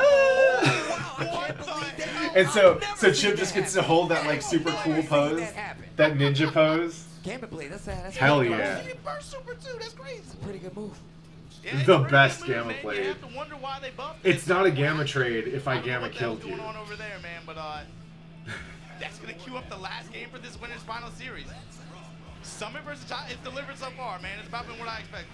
Wow, I What can't the believe that. hell? And so, I've never so seen Chip that just gets to happen. hold that like super I've cool never seen pose, that happen. that ninja pose. Gambit Blade, that's Hell pretty yeah. good. Burst super too, that's crazy. That's a pretty good move. Yeah, it's The a pretty best good move, Gamma man. Blade. You have to wonder why they buffed It's it. not a gamma trade if I don't know gamma what the hell's killed you. going on over there, man, but that's gonna queue up the last game for this winners final series. Summit versus Chai, it's delivered so far, man. It's about been what I expected.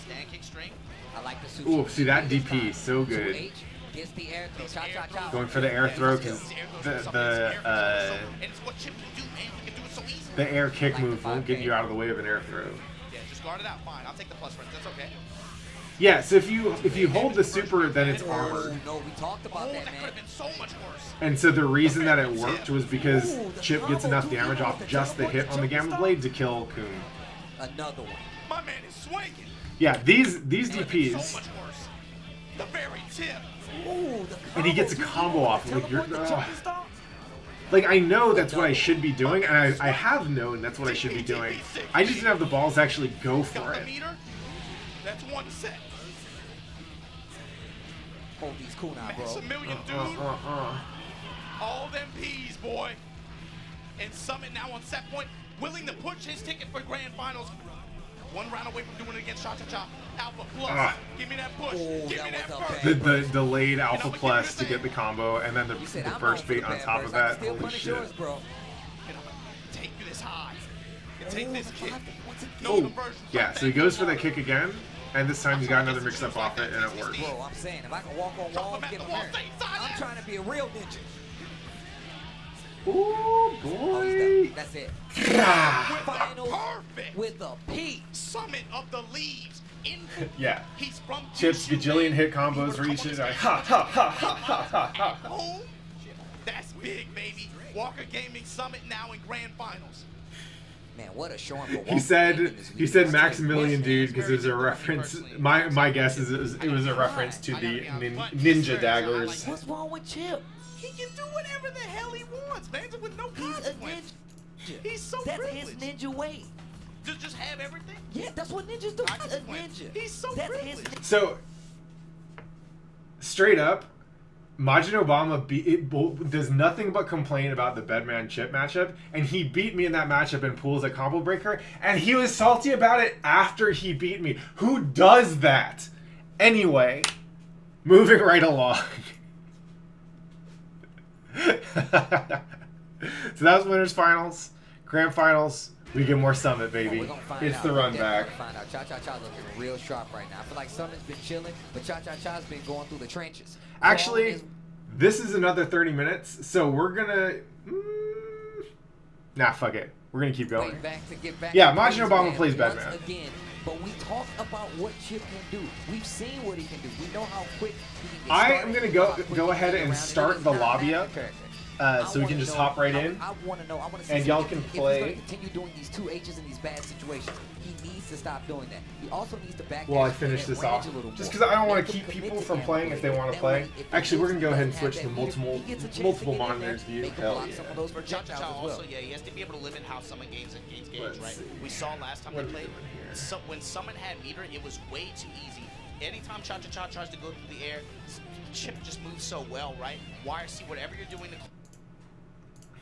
Stand kick string. I like the sushi. Ooh, see that DP, so good. 2H gets the air throw. Cha-cha-cha. Going for the air throw because And it's what Chip can do, man. He can do it so easy. the air kick move won't get you out of the way of an air throw. Yeah, just guard it out. Fine. I'll take the plus runs. That's okay. Yeah, so if you hold the super, then it's Oh, armored. no, we talked Oh, about that that, could man. have been so much worse. And so the reason that it worked was because Chip gets enough damage off just the hit on the Gamma Blade to kill Coon. Another one. My man is swinging. Yeah, these It could have been DPs, so much worse. The very tip. Ooh, the and he gets a combo. combo off. Like you're, Teleport the jumping star. like I know that's what I should be doing, and I have known that's what I should be doing. I just didn't have the balls to actually go for Got the it. meter. That's one set. Hold these cool now, That's bro. a million, dude. All them P's, boy. And Summit now on set point, willing to push his ticket for grand finals. One round away from doing it against Cha-Cha-Cha. Alpha Plus. Give me that push. Oh, Give me that that was a first. bad- The delayed Alpha Plus to get the combo, and then the You said I'm burst known for bait the on bad top burst. of I can that. still Holy punish shit. yours, bro. And I'm gonna take you this high. And take Oh, this the kick. five- what's it No Oh, conversion. yeah, so he goes for that kick again, and this time he's got another mix up off it, and it works. Bro, I'm saying, if I can walk on Drop walls, him at get the him wall, there. stay inside I'm there. trying to be a real ninja. Ooh, Oh, he's boy. done. That's it. Ah. Finals Perfect. with a P. Summit of the leaves. Yeah. He's from Chips, Kyushu, gajillion man. hit He combos would've for come each on hit. this Like, game. ha ha ha ha ha ha ha. Home? That's big, baby. Walker Gaming Summit now in grand finals. Man, what a showing for He said Maximilian dude because it was a reference. My guess is it was a reference to the ninja daggers. What's wrong with Chip? He can do whatever the hell he wants, man, with no He's a consequence. ninja. He's so That's his privileged. ninja way. Just have everything. Yeah, that's what ninjas do. He's a Consequence. ninja. He's so That's privileged. his So, straight up, Majin Obama does nothing but complain about the Bedman Chip matchup, and he beat me in that matchup in pools at Combo Breaker, and he was salty about it after he beat me. Who does that? Anyway, moving right along. So that was winners finals, grand finals. We get more Summit, baby. We're gonna find It's out. the We're run back. definitely gonna find out. Cha-Cha-Cha looking real sharp right now. I feel like Summit's been chilling, but Cha-Cha-Cha's been going through the trenches. Actually, Crawling this is another 30 minutes, so we're gonna. Nah, fuck it. We're gonna keep is going. way back to get back Yeah, to Majin praise Obama man plays once Batman. again. But we talked about what Chip can do. We've seen what he can do. We know how quick he can get I started. am gonna We know how go quick he ahead can get and around. start He's the not a lobby bad up, character. so we can just hop right in. I want to know. I want to see And y'all if can if play- he's going to continue doing these 2H's in these bad situations. He needs to stop doing that. He also needs to back. While I dash finish that this range off, a little just more. because I don't want Make to him keep commit people to from that playing play. if they want to That play. way, if he Actually, we're loses, gonna go ahead and doesn't have switch to that meter, multiple he gets a chance to multiple get in there, monitors view. make him Hell block yeah. some of those For projectiles Cha-Cha-Cha as well. also, yeah, he has to be able to limit how Summit gains gauge, Let's right? see. We saw last time What they are we played, doing here? so when Summit had meter, it was way too easy. Anytime Cha-Cha-Cha tries to go through the air, Chip just moves so well, right? YRC, whatever you're doing to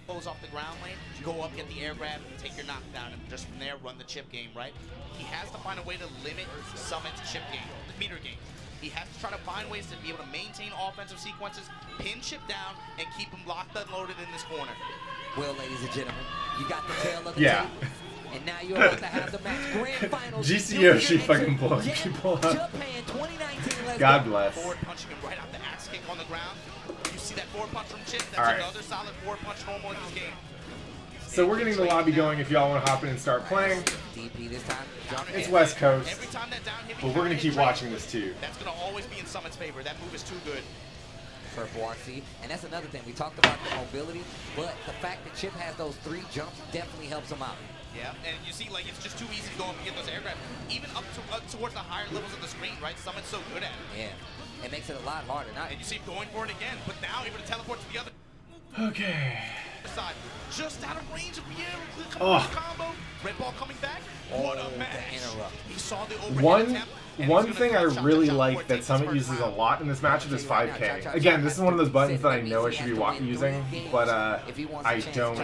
Goes off the ground lane, go up, get the air grab, take your knockdown, and just from there run the chip game, right? He has to find a way to limit Summit's chip game, meter game. He has to try to find ways to be able to maintain offensive sequences, pin Chip down, and keep him locked and loaded in this corner. Well, ladies and gentlemen, you got the tail of the Yeah. tape. And now you're about to have the match. Grand Finals. GCO, she Junior fucking entry, blows Japan people up. 2019. Let's God go. bless. Forward punching him right out the axe kick on the ground. You see that forward punch from Chip? That's All right. another solid forward punch normal in this game. So we're getting the lobby going if y'all want to hop in and start playing. DP this time. Jump It's in. West Coast, Every time that down hit, but we're going to keep watching this too. That's going to always be in Summit's favor. That move is too good. Purple RC. And that's another thing. We talked about the mobility, but the fact that Chip has those 3 jumps definitely helps him out. Yeah, and you see, like, it's just too easy to go up and get those air grabs. Even up towards the higher levels of the screen, right? Summit's so good at it. Yeah. It makes it a lot harder. Now, And you see him going for it again, but now able to teleport to the other Okay. side. Just out of range of Pierre. Oh. Combo. Red ball coming back. Oh, What a the match. interrupt. He saw the overhead One attempt, and one he's thing I gonna cut really shot like before it that takes his Summit first uses a round. lot in this matchup is 5K. Again, this is one of those buttons that I know I should be using, but I don't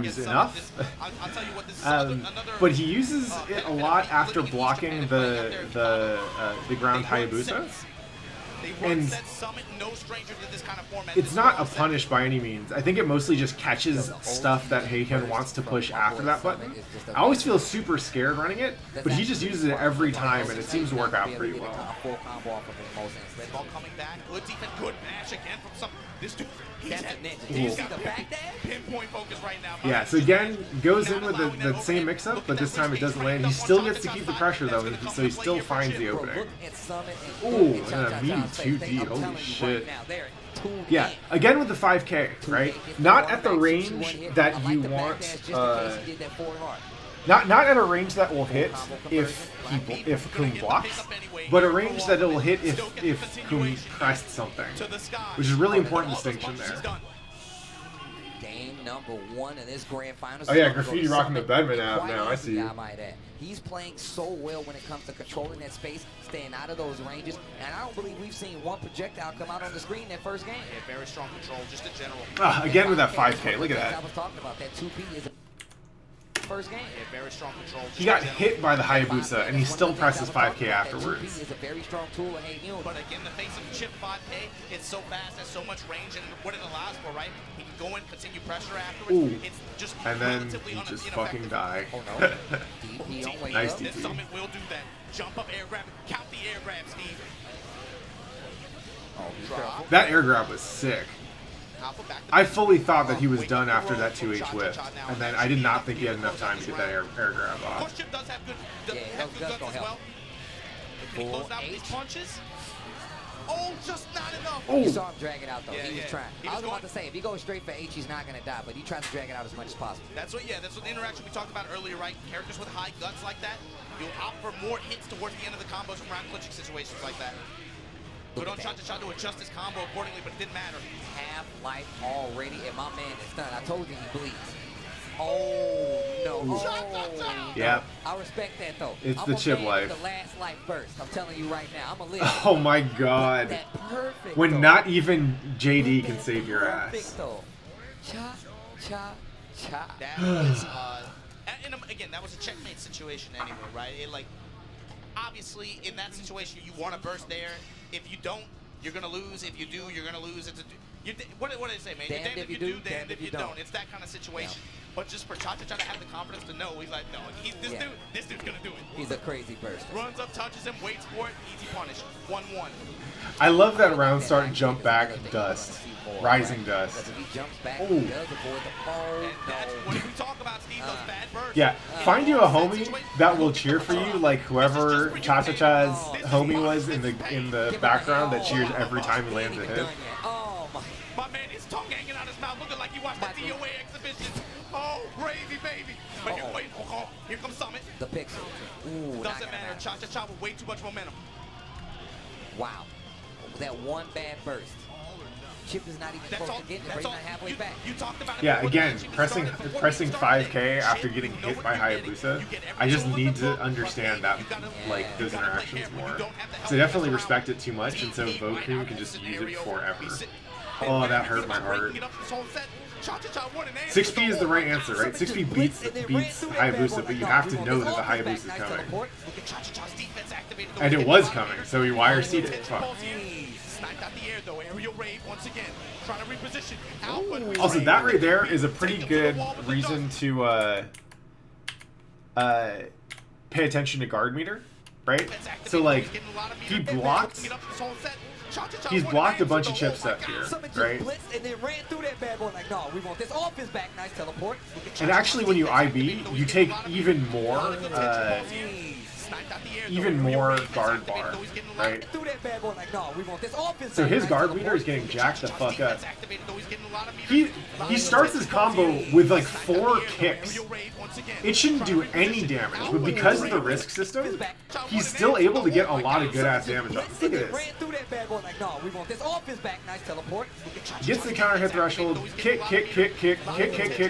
use enough. I'll tell you what, this is another But he uses it a lot after blocking the ground Hayabusa. They and set Summit no stranger to this kind of format. It's not a punish by any means. I think it mostly just catches stuff that Heiken wants to push after that button. I always feel super scared running it, but he just uses it every time, and it seems to work out pretty well. Red ball coming back. Good defense. Good mash again from some. This dude. That's a ninja. He's Did you see got the back dash? pinpoint focus right now. Yeah, so again, goes in with the same mix-up, but this time it doesn't land. He still gets to keep the pressure, though, so he still finds the opening. Ooh, and a meaty 2D, holy shit. Yeah, again with the 5K, right? Not at the range that you want, not at a range that will hit if Kun blocks, but a range that it will hit if Kun pressed something, which is a really important distinction there. Game number 1 in this grand finals. Oh yeah, Graffiti rocking the Bedman app now, I see you. He's playing so well when it comes to controlling that space, staying out of those ranges, and I don't believe we've seen one projectile come out on the screen that first game. Yeah, very strong control, just in general. Again with that 5K, look at that. I was talking about that 2P is a first game. Yeah, very strong control. He got hit by the Hayabusa, and he still presses 5K afterwards. Is a very strong tool in Heiken. But again, the face of Chip 5K, it's so fast, has so much range, and what it allows for, right? He can go in, continue pressure afterwards. Ooh. It's just And then relatively he just ineffective. fucking die. Oh no. DP on way Nice up. DP. This Summit will do that. Jump up, air grab, count the air grab, Steve. Oh, be careful. That air grab was sick. Alpha back to I back. fully thought that he was done after Wait, that 2H whip, and then I did not think he had enough time to get that air grab Of course, off. Chip does have good, Yeah, have those good guts guts as gonna well. Can he close out with these H. punches? Oh, just not enough. Oh. You saw him drag it out though. Yeah, he was yeah. trying. He I was was about going- to say, if he goes straight for H, he's not gonna die, but he tries to drag it out as much as possible. That's what the interaction we talked about earlier, right? Characters with high guts like that, you'll opt for more hits towards the end of the combos from round clutching situations like that. Good on Cha-Cha-Cha to adjust his combo accordingly, but it didn't matter. Half-life already, and my man is done. I told you he bleeds. Oh, no. Oh. Yep. I respect that, though. It's I'm the a Chip man life. with the last life burst. I'm telling you right now. I'm a live. Oh my god. That perfect, When though. not even JD can save your Perfect, ass. though. Cha, cha, cha. That was, and again, that was a checkmate situation anyway, right? It, like, obviously, in that situation, you want to burst there. If you don't, you're going to lose. If you do, you're going to lose. It's what did they say, man? You're damned if you do, damned if you don't. It's that kind of situation. Yeah. But just for Cha-Cha-Cha to have the confidence to know, he's like, no, this dude's going to do it. He's a crazy burst. Runs up, touches him, waits for it, easy punish. 1-1. I love that round start jump back dust. Rising dust. Because if he jumps back, Ooh. he does avoid the fall. And that's what we talk about, Steve, those bad bursts. Yeah, find you a homie that will cheer for you, like whoever Cha-Cha-Cha's homie was in the background that cheers every time he lands a hit. Oh my. My man, his tongue hanging out his mouth, looking like he watched the DOA exhibition. Oh, gravy, baby. But here, wait, here comes Summit. The pixel. Ooh, not Doesn't gonna matter. matter. Cha-Cha-Cha with way too much momentum. Wow. That one bad burst. Chip is not even That's close all. to getting it, That's but he's all. not halfway back. You talked about it Yeah, before the again, match even pressing started. Before pressing we started, 5K after Chip, getting you know hit what by you're getting. Hayabusa, You get every I just tool in need the to book, but understand then that, you gotta- like, you those gotta play interactions careful. You more. don't have the So I definitely help respect it too much, and so Team Voku right can out just in use it scenario. forever. He's sit- Oh, and that he's hurt good my about breaking heart. it up this whole set. Cha-Cha-Cha won an answer 6P is the right answer, right? 6P beats Hayabusa, but you have to know that the Hayabusa is coming. Look at Cha-Cha-Cha's defense activated. And it was coming, so he wire seated it. Fuck. Sniped out the air though. Aerial raid once again. Trying to reposition. Alpha. Also, that right there is a pretty good reason to pay attention to guard meter, right? So like, he blocked. He's blocked a bunch of chip stuff here, right? And then ran through that bad boy like, no, we want this offense back. Nice teleport. And actually, when you IB, you take even more guard bar, right? So his guard meter is getting jacked the fuck up. He starts his combo with like 4 kicks. It shouldn't do any damage, but because of the risk system, he's still able to get a lot of good ass damage off. Look at this. Gets the counter hit threshold, kick,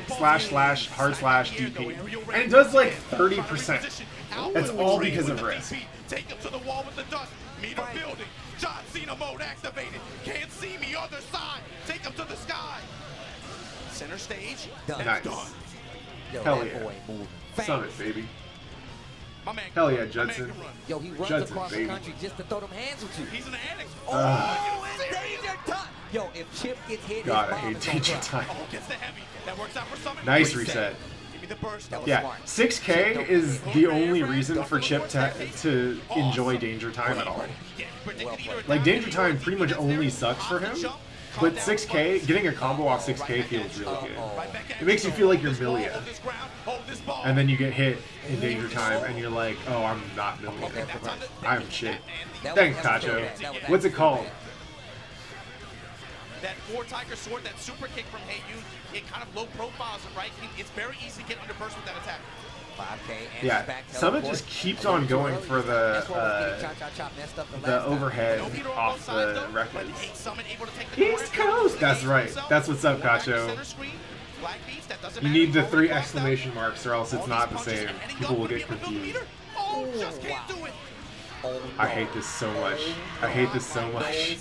slash, hard slash, DP. And it does like 30%. That's all because of risk. Take him to the wall with the dust. Meter building. John Cena mode activated. Can't see me other side. Take him to the sky. Center stage. Nice. Done. Hell yeah. Summit, baby. My man, hell yeah, Judson. Yo, he runs Judson, across baby. the country just to throw them hands with you. He's an addict. It's danger time. Yo, if Chip gets hit, God, I hate danger time. Oh, gets the heavy. That works out for Summit. Nice reset. Give me the burst. Yeah, 6K is the only reason for Chip to enjoy danger time at all. Like, danger time pretty much only sucks for him, but 6K, getting a combo off 6K feels really good. It makes you feel like you're Milia. And then you get hit in danger time, and you're like, oh, I'm not Milia. I'm shit. Thanks, Tacho. What's it called? That 4-Tiger sword, that super kick from Haeyun, it kind of low profiles him, right? It's very easy to get under burst with that attack. 5K, Yeah, Summit just keeps on going for the overhead off the records. East Coast! That's right. That's what's up, Cacho. You need the 3 exclamation marks or else it's not the same. People will get confused. I hate this so much. I hate this so much.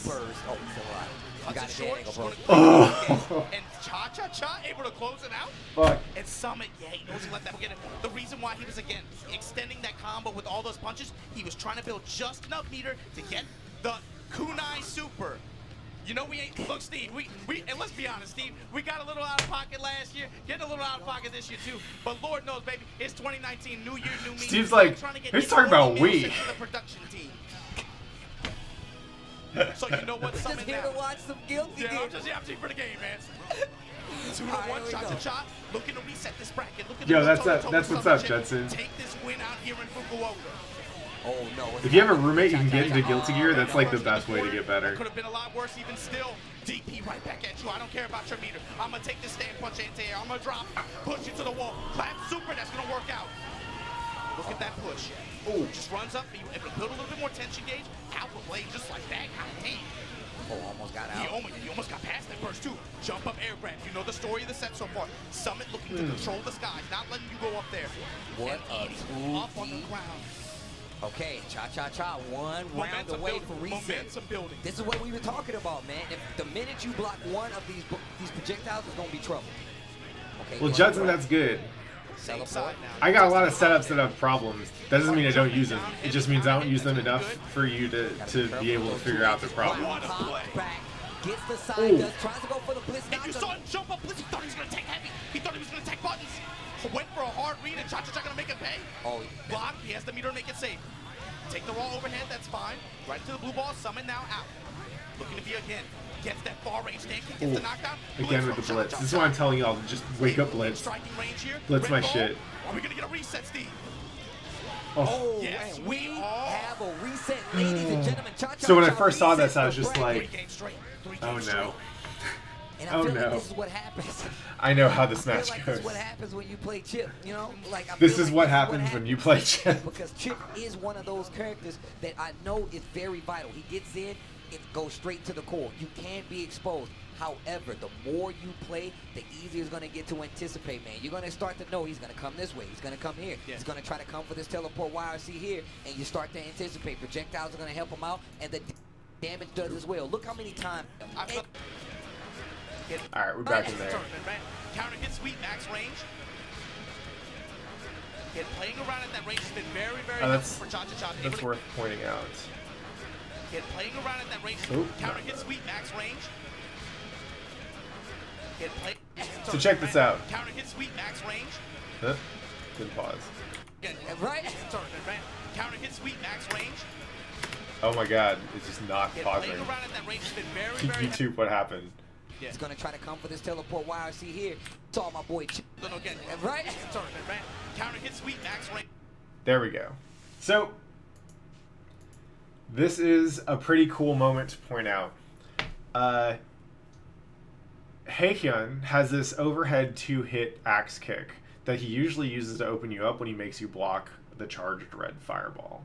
Oh. And Cha-Cha-Cha able to close it out. Fuck. And Summit, yeah, he knows he let that get it. The reason why he was, again, extending that combo with all those punches, he was trying to build just enough meter to get the kunai super. You know, we ain't, look, Steve, and let's be honest, Steve, we got a little out of pocket last year, getting a little out of pocket this year too, but Lord knows, baby, it's 2019, new year, new me. Steve's like, he's talking about we. The production team. So you know what's Just here to watch some guilty yeah, I'm just for the game, man. 2-1, Cha-Cha-Cha, looking to reset this bracket. Yo, that's what's up, Judson. Take this win out here in Fukuoka. Oh no. If you have a roommate you can get into Guilty Gear, that's like the best way to get better. Could have been a lot worse even still. DP right back at you. I don't care about your meter. I'm gonna take this stand punch anti-air. I'm gonna drop, push you to the wall. Clap super, that's gonna work out. Look at that push. Ooh. Just runs up. If you build a little bit more tension gauge, Alpha Blade just like that. God damn. Oh, almost got out. He almost got past that burst too. Jump up air grab. You know the story of the set so far. Summit looking to control the skies, not letting you go up there. What and a up on the ground. Okay, Cha-Cha-Cha, one round away for reset. This is what we were talking about, man. If the minute you block one of these projectiles, it's gonna be trouble. Okay. Well, Judson, that's good. I got a lot of setups that have problems. That doesn't mean I don't use them. It just means I don't use them enough for you to be able to figure out the problem. Gets the side, tries to go for the blitz. And you saw him jump up blitz. He thought he was gonna take heavy. He thought he was gonna take buttons. Went for a hard read and Cha-Cha-Cha gonna make it pay. Oh, block. He has the meter to make it safe. Take the raw overhead. That's fine. Right to the blue ball. Summon now out. Looking to be again. Gets that far range stand kick, gets the knockdown. Again with the blitz. This is why I'm telling y'all to just wake up blitz. Blitz my shit. Are we gonna get a reset, Steve? Oh. Yes, we have a reset, ladies and gentlemen. So when I first saw this, I was just like, oh no. And I feel like this is what happens. I know how this match goes. This is what happens when you play Chip, you know? Like, this is what happens when you play Chip. Because Chip is one of those characters that I know is very vital. He gets in, it goes straight to the core. You can't be exposed. However, the more you play, the easier it's going to get to anticipate, man. You're going to start to know he's going to come this way. He's going to come here. Yeah. He's going to try to come for this teleport YRC here, and you start to anticipate. Projectiles are going to help him out, and the damage does as well. Look how many times. Alright, we're back in there. Counter hit sweep, max range. Playing around at that range has been very, very helpful for Cha-Cha-Cha. That's worth pointing out. Playing around at that range. Counter hit sweep, max range. So check this out. Counter hit sweep, max range. Huh? Good pause. Right? Counter hit sweep, max range. Oh my god, it's just not pausing. Playing around at that range has been very, very YouTube, what happened? He's gonna try to come for this teleport YRC here. It's all my boy. Right? Counter hit sweep, max range. There we go. So, this is a pretty cool moment to point out. Haehyun has this overhead 2-hit axe kick that he usually uses to open you up when he makes you block the charged red fireball.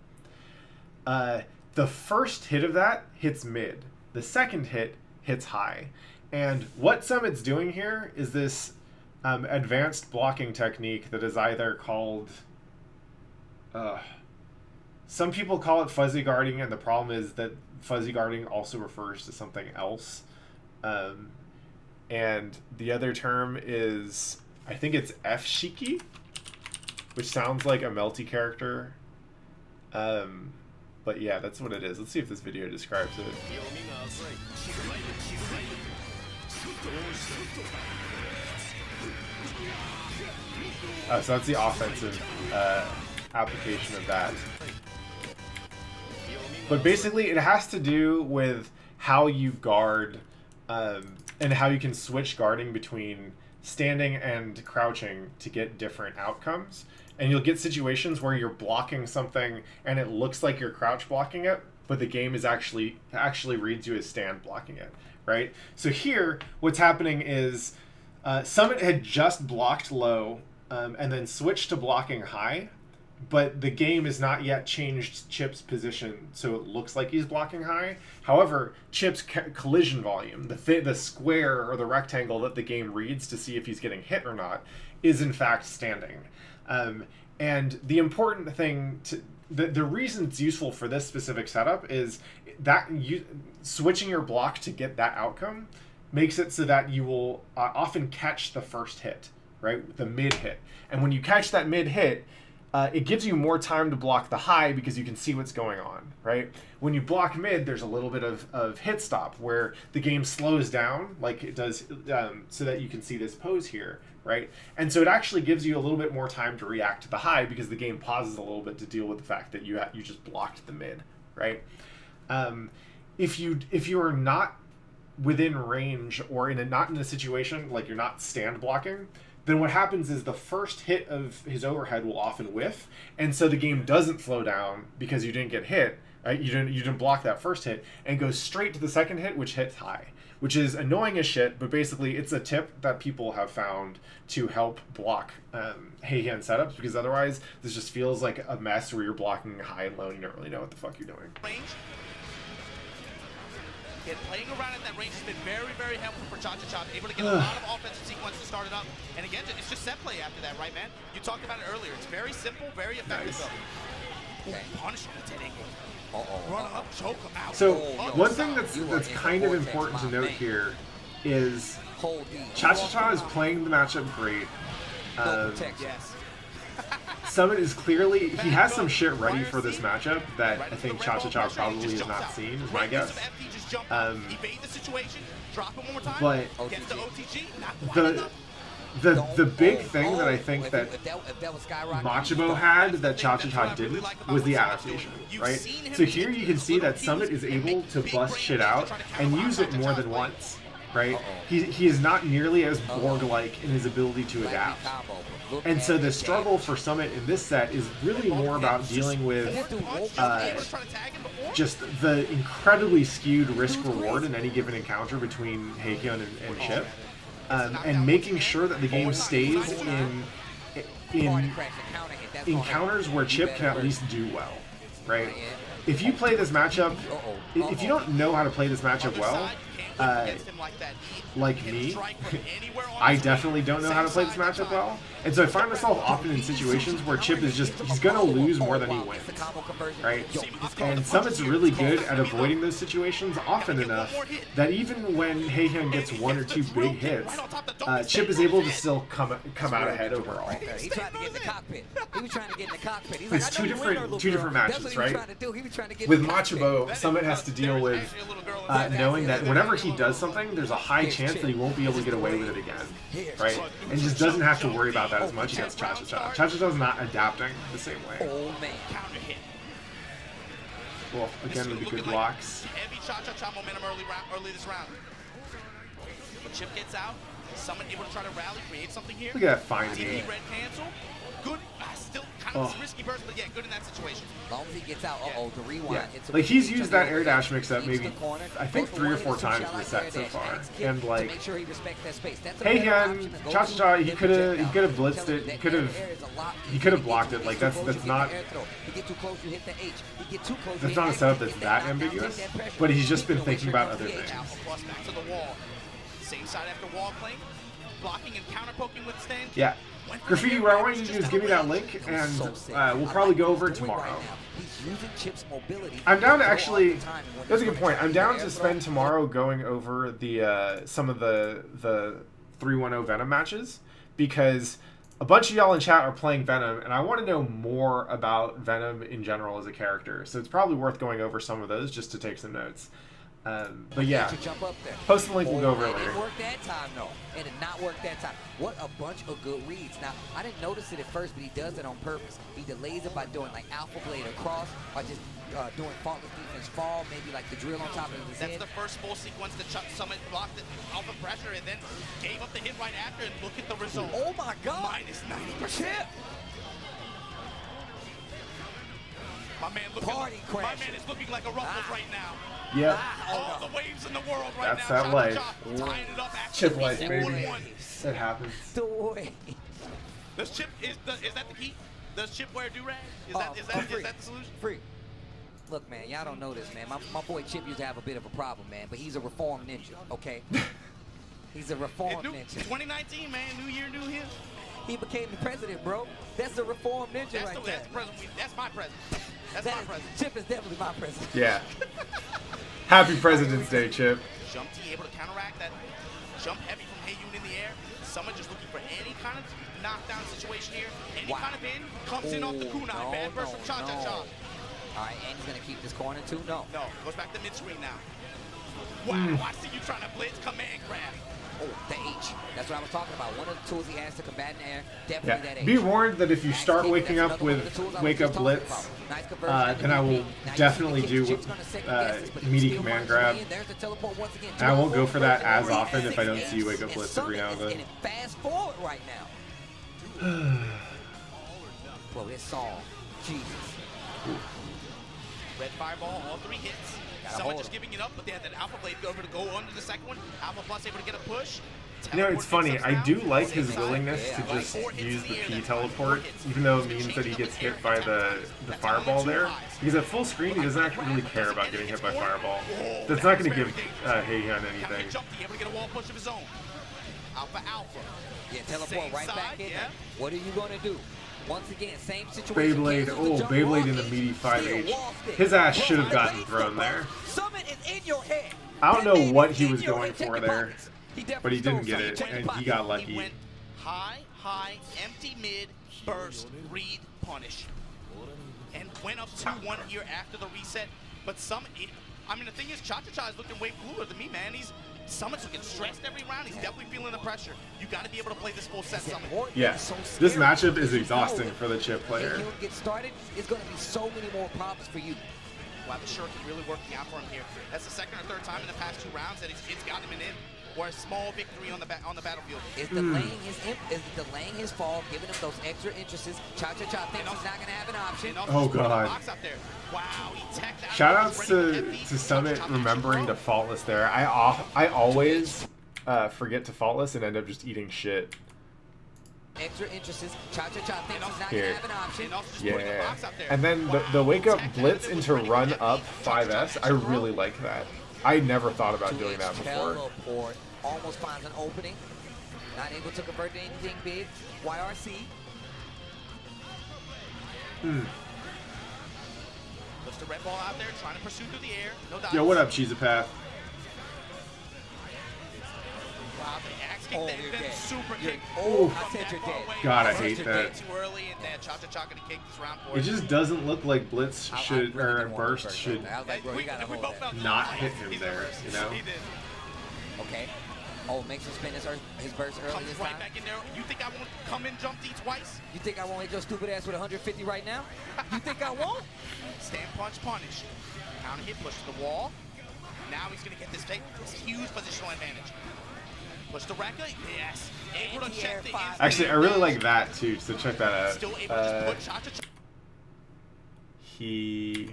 The first hit of that hits mid. The second hit hits high. And what Summit's doing here is this advanced blocking technique that is either called... some people call it fuzzy guarding, and the problem is that fuzzy guarding also refers to something else. And the other term is, I think it's F-Shiki, which sounds like a Melty character. But yeah, that's what it is. Let's see if this video describes it. So that's the offensive application of that. But basically, it has to do with how you guard and how you can switch guarding between standing and crouching to get different outcomes. And you'll get situations where you're blocking something and it looks like you're crouch blocking it, but the game is actually reads you as stand blocking it, right? So here, what's happening is Summit had just blocked low and then switched to blocking high, but the game has not yet changed Chip's position, so it looks like he's blocking high. However, Chip's collision volume, the square or the rectangle that the game reads to see if he's getting hit or not, is in fact standing. And the important thing, the reason it's useful for this specific setup is that switching your block to get that outcome makes it so that you will often catch the first hit, right? The mid hit. And when you catch that mid hit, it gives you more time to block the high because you can see what's going on, right? When you block mid, there's a little bit of hit stop where the game slows down like it does so that you can see this pose here, right? And so it actually gives you a little bit more time to react to the high because the game pauses a little bit to deal with the fact that you just blocked the mid, right? If you are not within range or not in a situation like you're not stand blocking, then what happens is the first hit of his overhead will often whiff, and so the game doesn't slow down because you didn't get hit, right? You didn't block that first hit, and goes straight to the second hit, which hits high, which is annoying as shit, but basically it's a tip that people have found to help block Haehyun setups, because otherwise this just feels like a mess where you're blocking high and low and you don't really know what the fuck you're doing. Playing around at that range has been very, very helpful for Cha-Cha-Cha. Able to get a lot of offensive sequences started up. And again, it's just set play after that, right, man? You talked about it earlier. It's very simple, very effective. Nice. Punish him, run up, choke him out. So one thing that's kind of important to note here is Cha-Cha-Cha is playing the matchup great. Yes. Summit is clearly, he has some shit ready for this matchup that I think Cha-Cha-Cha probably has not seen, is my guess. But the big thing that I think that Machibo had that Cha-Cha-Cha didn't was the adaptation, right? So here you can see that Summit is able to bust shit out and use it more than once, right? He is not nearly as Borg-like in his ability to adapt. And so the struggle for Summit in this set is really more about dealing with just the incredibly skewed risk-reward in any given encounter between Haehyun and Chip, and making sure that the game stays in encounters where Chip can at least do well, right? If you play this matchup, if you don't know how to play this matchup well, against him like that. like me, I definitely don't know how to play this matchup well. And so I find myself often in situations where Chip is just, he's going to lose more than he wins, right? And Summit's really good at avoiding those situations often enough that even when Haehyun gets 1 or 2 big hits, Chip is able to still come out ahead overall. He tried to get in the cockpit. He was trying to get in the cockpit. He's It's like, two different matches, right? With Machibo, Summit has to deal with knowing that whenever he does something, there's a high chance that he won't be able to get away with it again, right? And just doesn't have to worry about that as much against Cha-Cha-Cha. Cha-Cha-Cha's not adapting the same way. Oh man. Well, again with the good blocks. Heavy Cha-Cha-Cha momentum early this round. But Chip gets out. Summit able to try to rally, create something here. Look at that fine TV game. red cancel. Good. Still kind of risky burst, but yeah, good in that situation. As long as he gets out, the rewind. Yeah, It's like he's used that air dash mix up maybe, I think 3 or 4 times in the set so far, and like, Haehyun, Cha-Cha-Cha, he could have blitzed it, he could have blocked it. Like that's not a setup that's that ambiguous, but he's just been thinking about other things. Back to the wall. Same side after wall claim. Blocking and counter poking with stand. Yeah. Graffiti, what I want you to do is give me that link, and we'll probably go over it tomorrow. I'm down to actually, that's a good point, I'm down to spend tomorrow going over the some of the 3-1-0 Venom matches, because a bunch of y'all in chat are playing Venom, and I want to know more about Venom in general as a character, so it's probably worth going over some of those just to take some notes. But yeah, post the link, we'll go over it later. It didn't work that time, though. It did not work that time. What a bunch of good reads. Now, I didn't notice it at first, but he does it on purpose. He delays it by doing like Alpha Blade across, or just doing faultless defense fall, maybe like the drill on top of his head. That's the first full sequence that Summit blocked it, Alpha pressure, and then gave up the hit right after, and look at the result. Oh my God. Minus 90%. My man is looking like a Ruffles right now. Yep. All the waves in the world right That's now. that life. Tying it up after Chip life, the baby. 1-1. It happens. The way. Does Chip is that the key? Does Chip wear do-rag? Is that the solution? Free. Look, man, y'all don't know this, man. My boy Chip used to have a bit of a problem, man, but he's a reformed ninja, okay? He's a reformed ninja. 2019, man, new year, new him. He became the president, bro. That's the reformed ninja That's right there. That's my president. That's my president. Chip is definitely my president. Yeah. Happy President's Day, Chip. Jump T able to counteract that. Jump heavy from Haehyun in the air. Someone just looking for any kind of knockdown situation here. Any kind of in. Comes in off the kunai. Bad burst from Cha-Cha-Cha. All right, and he's going to keep this corner too? No. No, goes back to mid-screen now. Wow, I see you trying to blitz. Command grab. Oh, the H. That's what I was talking about. One of the tools he has to combat in the air, definitely that H. Be warned that if you start waking up with Wake Up Blitz, then I will definitely do meaty command grab. And I won't go for that as often if I don't see Wake Up Blitz every now and then. Fast forward right now. Bro, it's Saul. Jesus. Red Fireball, all 3 hits. Someone just giving it up, but they had that Alpha Blade over to go under the second one. Alpha Plus able to get a push. You know, it's funny. I do like his willingness to just use the P teleport, even though it means that he gets hit by the fireball there. Because at full screen, he doesn't actually really care about getting hit by fireball. That's not going to give Haehyun anything. Able to get a wall push of his own. Alpha. Yeah, teleport right back in there. What are you going to do? Once again, same situation. Beyblade, Beyblade in the meaty 5H. His ass should have gotten thrown there. Summit is in your head. I don't know what he was going for there, but he didn't get it, and he got lucky. He went high, empty mid, burst, read, punish. And went up 2-1 here after the reset. But I mean, the thing is, Cha-Cha-Cha is looking way cooler than me, man. Summit's looking stressed every round. He's definitely feeling the pressure. You got to be able to play this full set, Summit. Yeah, this matchup is exhausting for the Chip player. If you get started, it's going to be so many more problems for you. Wow, the Shuriken really working out for him here. That's the second or third time in the past 2 rounds that it's got him in or a small victory on the battlefield. It's delaying his fall, giving him those extra interests. Cha-Cha-Cha thinks he's not going to have an option. Oh, God. Wow, he teched out. Shoutouts to Summit remembering to faultless there. I always forget to faultless and end up just eating shit. Extra interests. Cha-Cha-Cha thinks he's not going to have an option. Yeah. And then the wake up blitz into run up 5S, I really like that. I never thought about doing that before. Teleport almost finds an opening. Not able to convert to anything big. YRC. Puts the red ball out there, trying to pursue through the air. No doubt. Yo, what up, Cheese a Path? Wow, the axe kick, Oh, then you're dead. super You're- kick. oh, from I said that you're far dead. away. God, I First hate you're that. dead too early, and then Cha-Cha-Cha gonna kick this round for It you. just doesn't look like Blitz I should, really or didn't want Burst to should. I was like, bro, you gotta we hold both that. felt not nice. hit him He's there, reversed. you know? He did. Okay. Oh, makes him spin his burst early Comes this right time. back in there. You think I won't come in jump D twice? You think I won't hit your stupid ass with 150 right now? You think I won't? Stand punch punish. Counter hit, push to the wall. Now he's gonna get this huge positional advantage. Push the Rekka, yes. Able to check the instant Actually, I really advantage. like that too. So check that out. Still able to just put Cha-Cha-Cha. He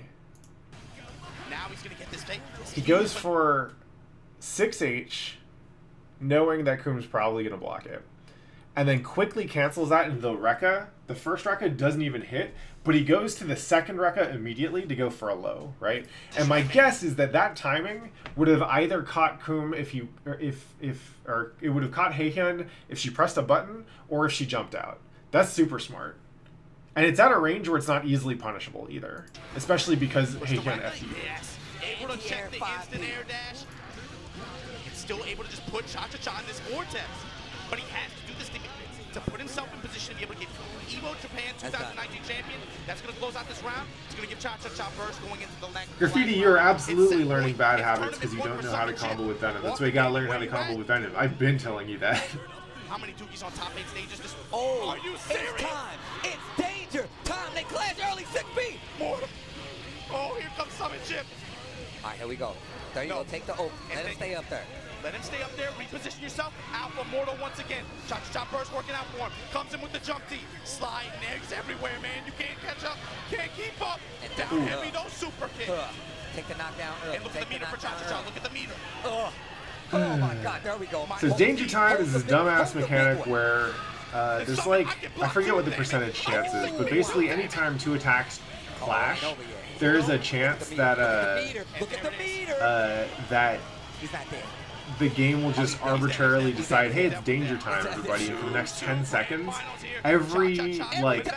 Now he's gonna get this take. goes for 6H, knowing that Kum's probably gonna block it, and then quickly cancels that into the Rekka. The first Rekka doesn't even hit, but he goes to the second Rekka immediately to go for a low, right? And my guess is that that timing would have either caught Kum if it would have caught Heihyun if she pressed a button or if she jumped out. That's super smart. And it's at a range where it's not easily punishable either, especially because Heihyun FD. Yes. Able to check the instant air dash. It's still able to just put Cha-Cha-Cha in this vortex. But he has to do this to put himself in position to be able to get Evo Japan 2019 champion. That's going to close out this round. It's going to give Cha-Cha-Cha burst going into the next. Graffiti, you're absolutely learning bad habits because you don't know how to combo with Venom. That's why you gotta learn how to combo with Venom. I've been telling you that. How many Dookies on top 8 stages? Just, Oh, are you serious? it's time. It's danger. Time. They clash early 6B. More. Oh, here comes Summit Chip. All right, here we go. There you No. go. Take the oak. And Let him then- stay up there. Let him stay up there, reposition yourself. Alpha Mortal once again. Cha-Cha-Cha burst working out for him. Comes in with the jump D. Sliding eggs everywhere, man. You can't catch up. Can't keep up. And Down heavy, no super kick. Take the knockdown. And look at the meter for Cha-Cha-Cha. Look at the meter. Oh my God! There we go. So Danger Time is this dumbass mechanic where there's like, I forget what the percentage chance is, but basically anytime two attacks clash, there's a chance that Look at the meter. that He's not there. the game will just arbitrarily decide, hey, it's danger time, everybody, and for the next 10 seconds, every like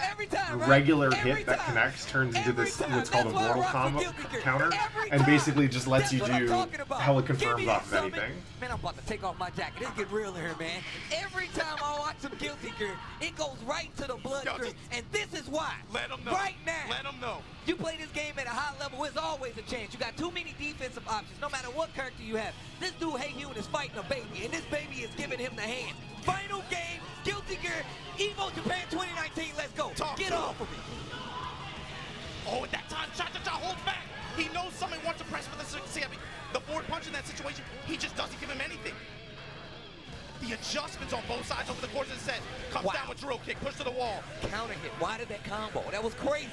regular hit that connects turns into this what's called a Mortal Kombat counter, and basically just lets you do hella confirms off of anything. Man, I'm about to take off my jacket. It's getting real in here, man. Every time I watch some Guilty Gear, it goes right to the bloodstream, and this is why. Let him know. Right now. Let him know. You play this game at a high level, there's always a chance. You got too many defensive options, no matter what character you have. This dude, Heihyun, is fighting a baby, and this baby is giving him the hand. Final game, Guilty Gear, Evo Japan 2019, let's go. Get off of me. Oh, at that time, Cha-Cha-Cha holds back. He knows someone wants to press for the forward punch in that situation. He just doesn't give him anything. The adjustments on both sides over the course of the set. Comes down with drill kick, push to the wall. Counter hit. Why did that combo? That was crazy.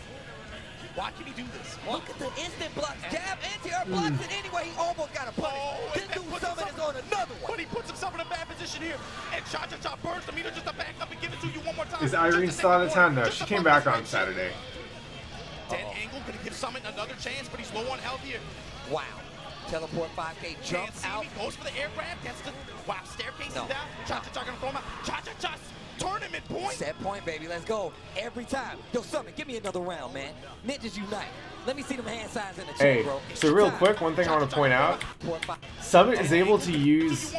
Why can he do this? Look at the instant blocks. Jab, anti-air blocks it anyway. He almost got a punish. This and dude puts summon is himself- on another one. But he puts himself in a bad position here. And Cha-Cha-Cha burns the meter just to back up and give it to you one more time. Is Irene still out of town? No, she came back on Saturday. Dead angle, gonna give Summit another chance, but he's low on health here. Wow. Teleport 5K, Can't jumps see out. me, goes for the air grab, gets the, wow, staircase No. is down. Cha-Cha-Cha gonna throw him out. Cha-Cha-Cha's tournament point. Set point, baby. Let's go. Every time. Yo, Summit, give me another round, man. Ninjas unite. Let me see them hand signs in the chat, Hey, bro. so real quick, one thing I want to point out, Summit is able to use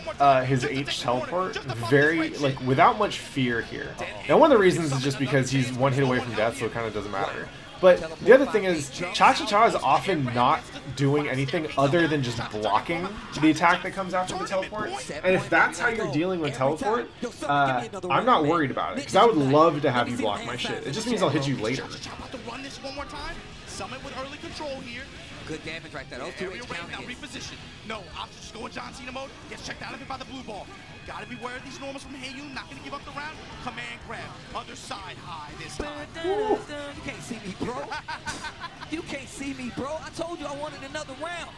his H teleport very, like, without much fear here. Now, one of the reasons is just because he's one hit away from death, so it kind of doesn't matter. But the other thing is, Cha-Cha-Cha is often not doing anything other than just blocking the attack that comes after the teleport. And if that's how you're dealing with teleport, I'm not worried about it, because I would love to have you block my shit. It just means I'll hit you later. Cha-Cha-Cha about to run this one more time. Summit with early control here. Good damage right there. Those two Area H right counter now, hits. reposition. No, option just go with John Cena mode. Gets checked out of it by the blue ball. Gotta beware of these normals from Heihyun. Not gonna give up the round. Command grab. Other side high this time. You can't see me, bro. You can't see me, bro. I told you I wanted another round.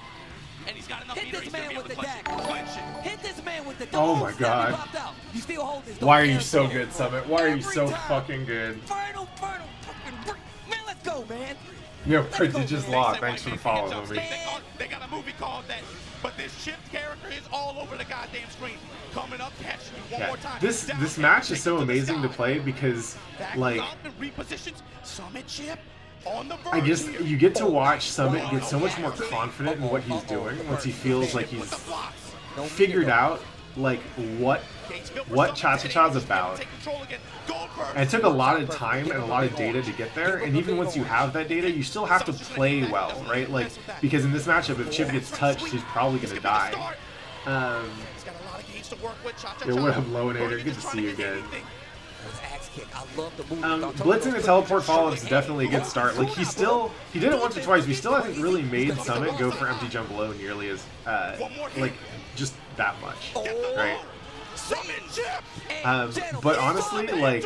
And he's got enough Hit meter. this He's gonna man be able with to the clinch dagger. it. Clinch it. Hit this man with the Oh my Snap, God. he popped out. You still hold this. Why are Don't you so care. good, Summit? Why are you Every so time. fucking good? Infernal fucking man, let's go, man. Yo, Let's Prince, go, you just man. lost. Say Thanks for white the man follow, can't jump. homie. They got a movie called that. But this Chip character is all over the goddamn screen. Coming up, catch you one more time. This match is so amazing to play because, like, Summit Chip on the I guess you get to watch Summit get so much more confident in what he's doing once he feels like he's figured out like what Cha-Cha-Cha's about. And it took a lot of time and a lot of data to get there, and even once you have that data, you still have to play well, right? Like, because in this matchup, if Chip gets touched, he's probably going to die. Yeah, what up, Lowenator? Good to see you again. Blitzing the teleport follow-up is definitely a good start. Like, he did it once or twice, but he still hasn't really made Summit go for empty jump low nearly as, like, just that much, right? But honestly, like,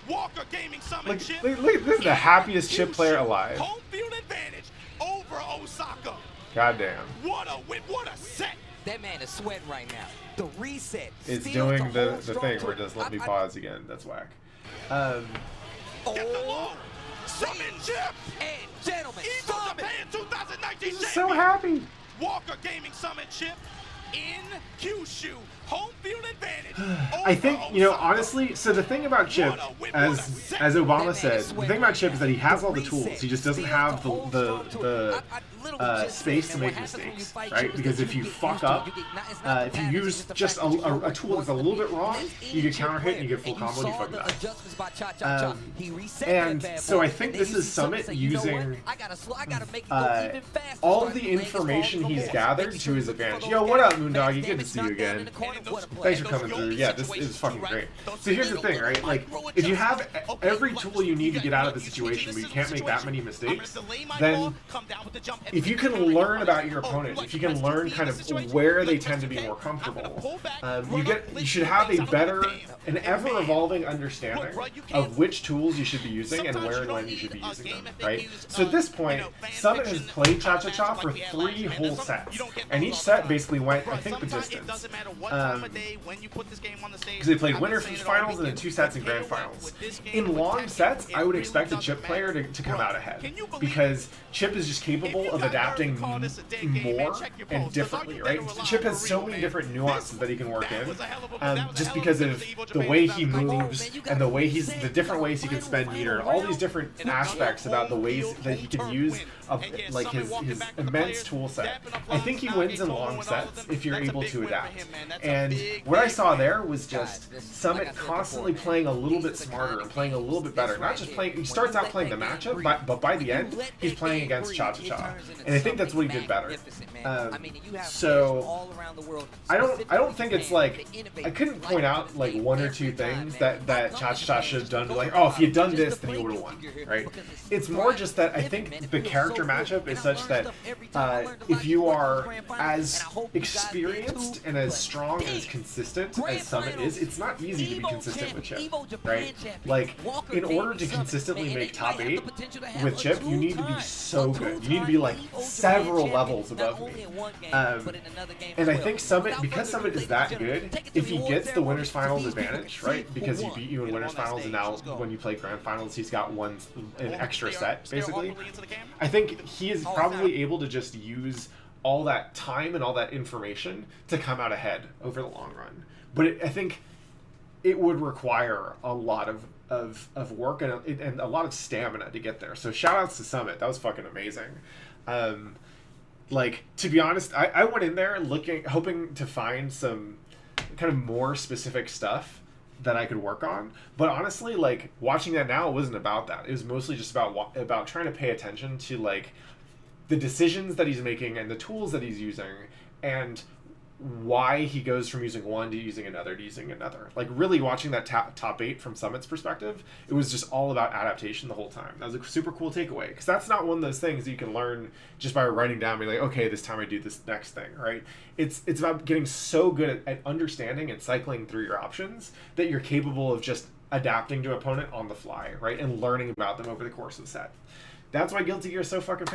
Walker Gaming Summit look, Chip. this is the happiest Chip player alive. Home field advantage over Osaka. Goddamn. What a set. That man is sweating right now. The reset. It's Steals doing the whole thing strong where it does let me pause again. That's whack. Get the low. Summit Chip. And gentlemen, Eagle Summit. Japan 2019 So champion. happy. Walker Gaming Summit Chip in Kyushu. Home field advantage. I think, you know, honestly, so the thing about Chip, as Obama said, the thing about Chip is that he has all the tools. He just doesn't have the space to make mistakes, right? Because if you fuck up, if you use just a tool that's a little bit wrong, you get counter hit and you get full combo and you fucking die. And so I think this is Summit using all the information he's gathered to his advantage. Yo, what up, Moondoggy? Good to see you again. Thanks for coming through. Yeah, this is fucking great. So here's the thing, right? Like, if you have every tool you need to get out of the situation, but you can't make that many mistakes, then if you can learn about your opponent, if you can learn kind of where they tend to be more comfortable, you should have a better, an ever-evolving understanding of which tools you should be using and where and when you should be using them, right? So at this point, Summit has played Cha-Cha-Cha for 3 whole sets, and each set basically went, I think, the distance. Because they played winners finals and then 2 sets in grand finals. In long sets, I would expect a Chip player to come out ahead, because Chip is just capable of adapting more and differently, right? Chip has so many different nuances that he can work in, just because of the way he moves and the different ways he can spend meter, and all these different aspects about the ways that he can use like his immense tool set. I think he wins in long sets if you're able to adapt. And what I saw there was just Summit constantly playing a little bit smarter and playing a little bit better. Not just playing, he starts out playing the matchup, but by the end, he's playing against Cha-Cha-Cha. And I think that's what he did better. So I don't think it's like, I couldn't point out like 1 or 2 things that Cha-Cha-Cha should have done to, like, oh, if you'd done this, then he would have won, right? It's more just that I think the character matchup is such that if you are as experienced and as strong and as consistent as Summit is, it's not easy to be consistent with Chip, right? Like, in order to consistently make top 8 with Chip, you need to be so good. You need to be like several levels above me. And I think Summit, because Summit is that good, if he gets the winners finals advantage, right? Because he beat you in winners finals, and now when you play grand finals, he's got an extra set, basically. I think he is probably able to just use all that time and all that information to come out ahead over the long run. But I think it would require a lot of work and a lot of stamina to get there. So shout outs to Summit. That was fucking amazing. Like, to be honest, I went in there hoping to find some kind of more specific stuff that I could work on. But honestly, like, watching that now, it wasn't about that. It was mostly just about trying to pay attention to, like, the decisions that he's making and the tools that he's using, and why he goes from using one to using another to using another. Like, really watching that top 8 from Summit's perspective, it was just all about adaptation the whole time. That was a super cool takeaway, because that's not one of those things that you can learn just by writing down and be like, okay, this time I do this next thing, right? It's about getting so good at understanding and cycling through your options that you're capable of just adapting to opponent on the fly, right? And learning about them over the course of the set. That's why Guilty Gear is so fucking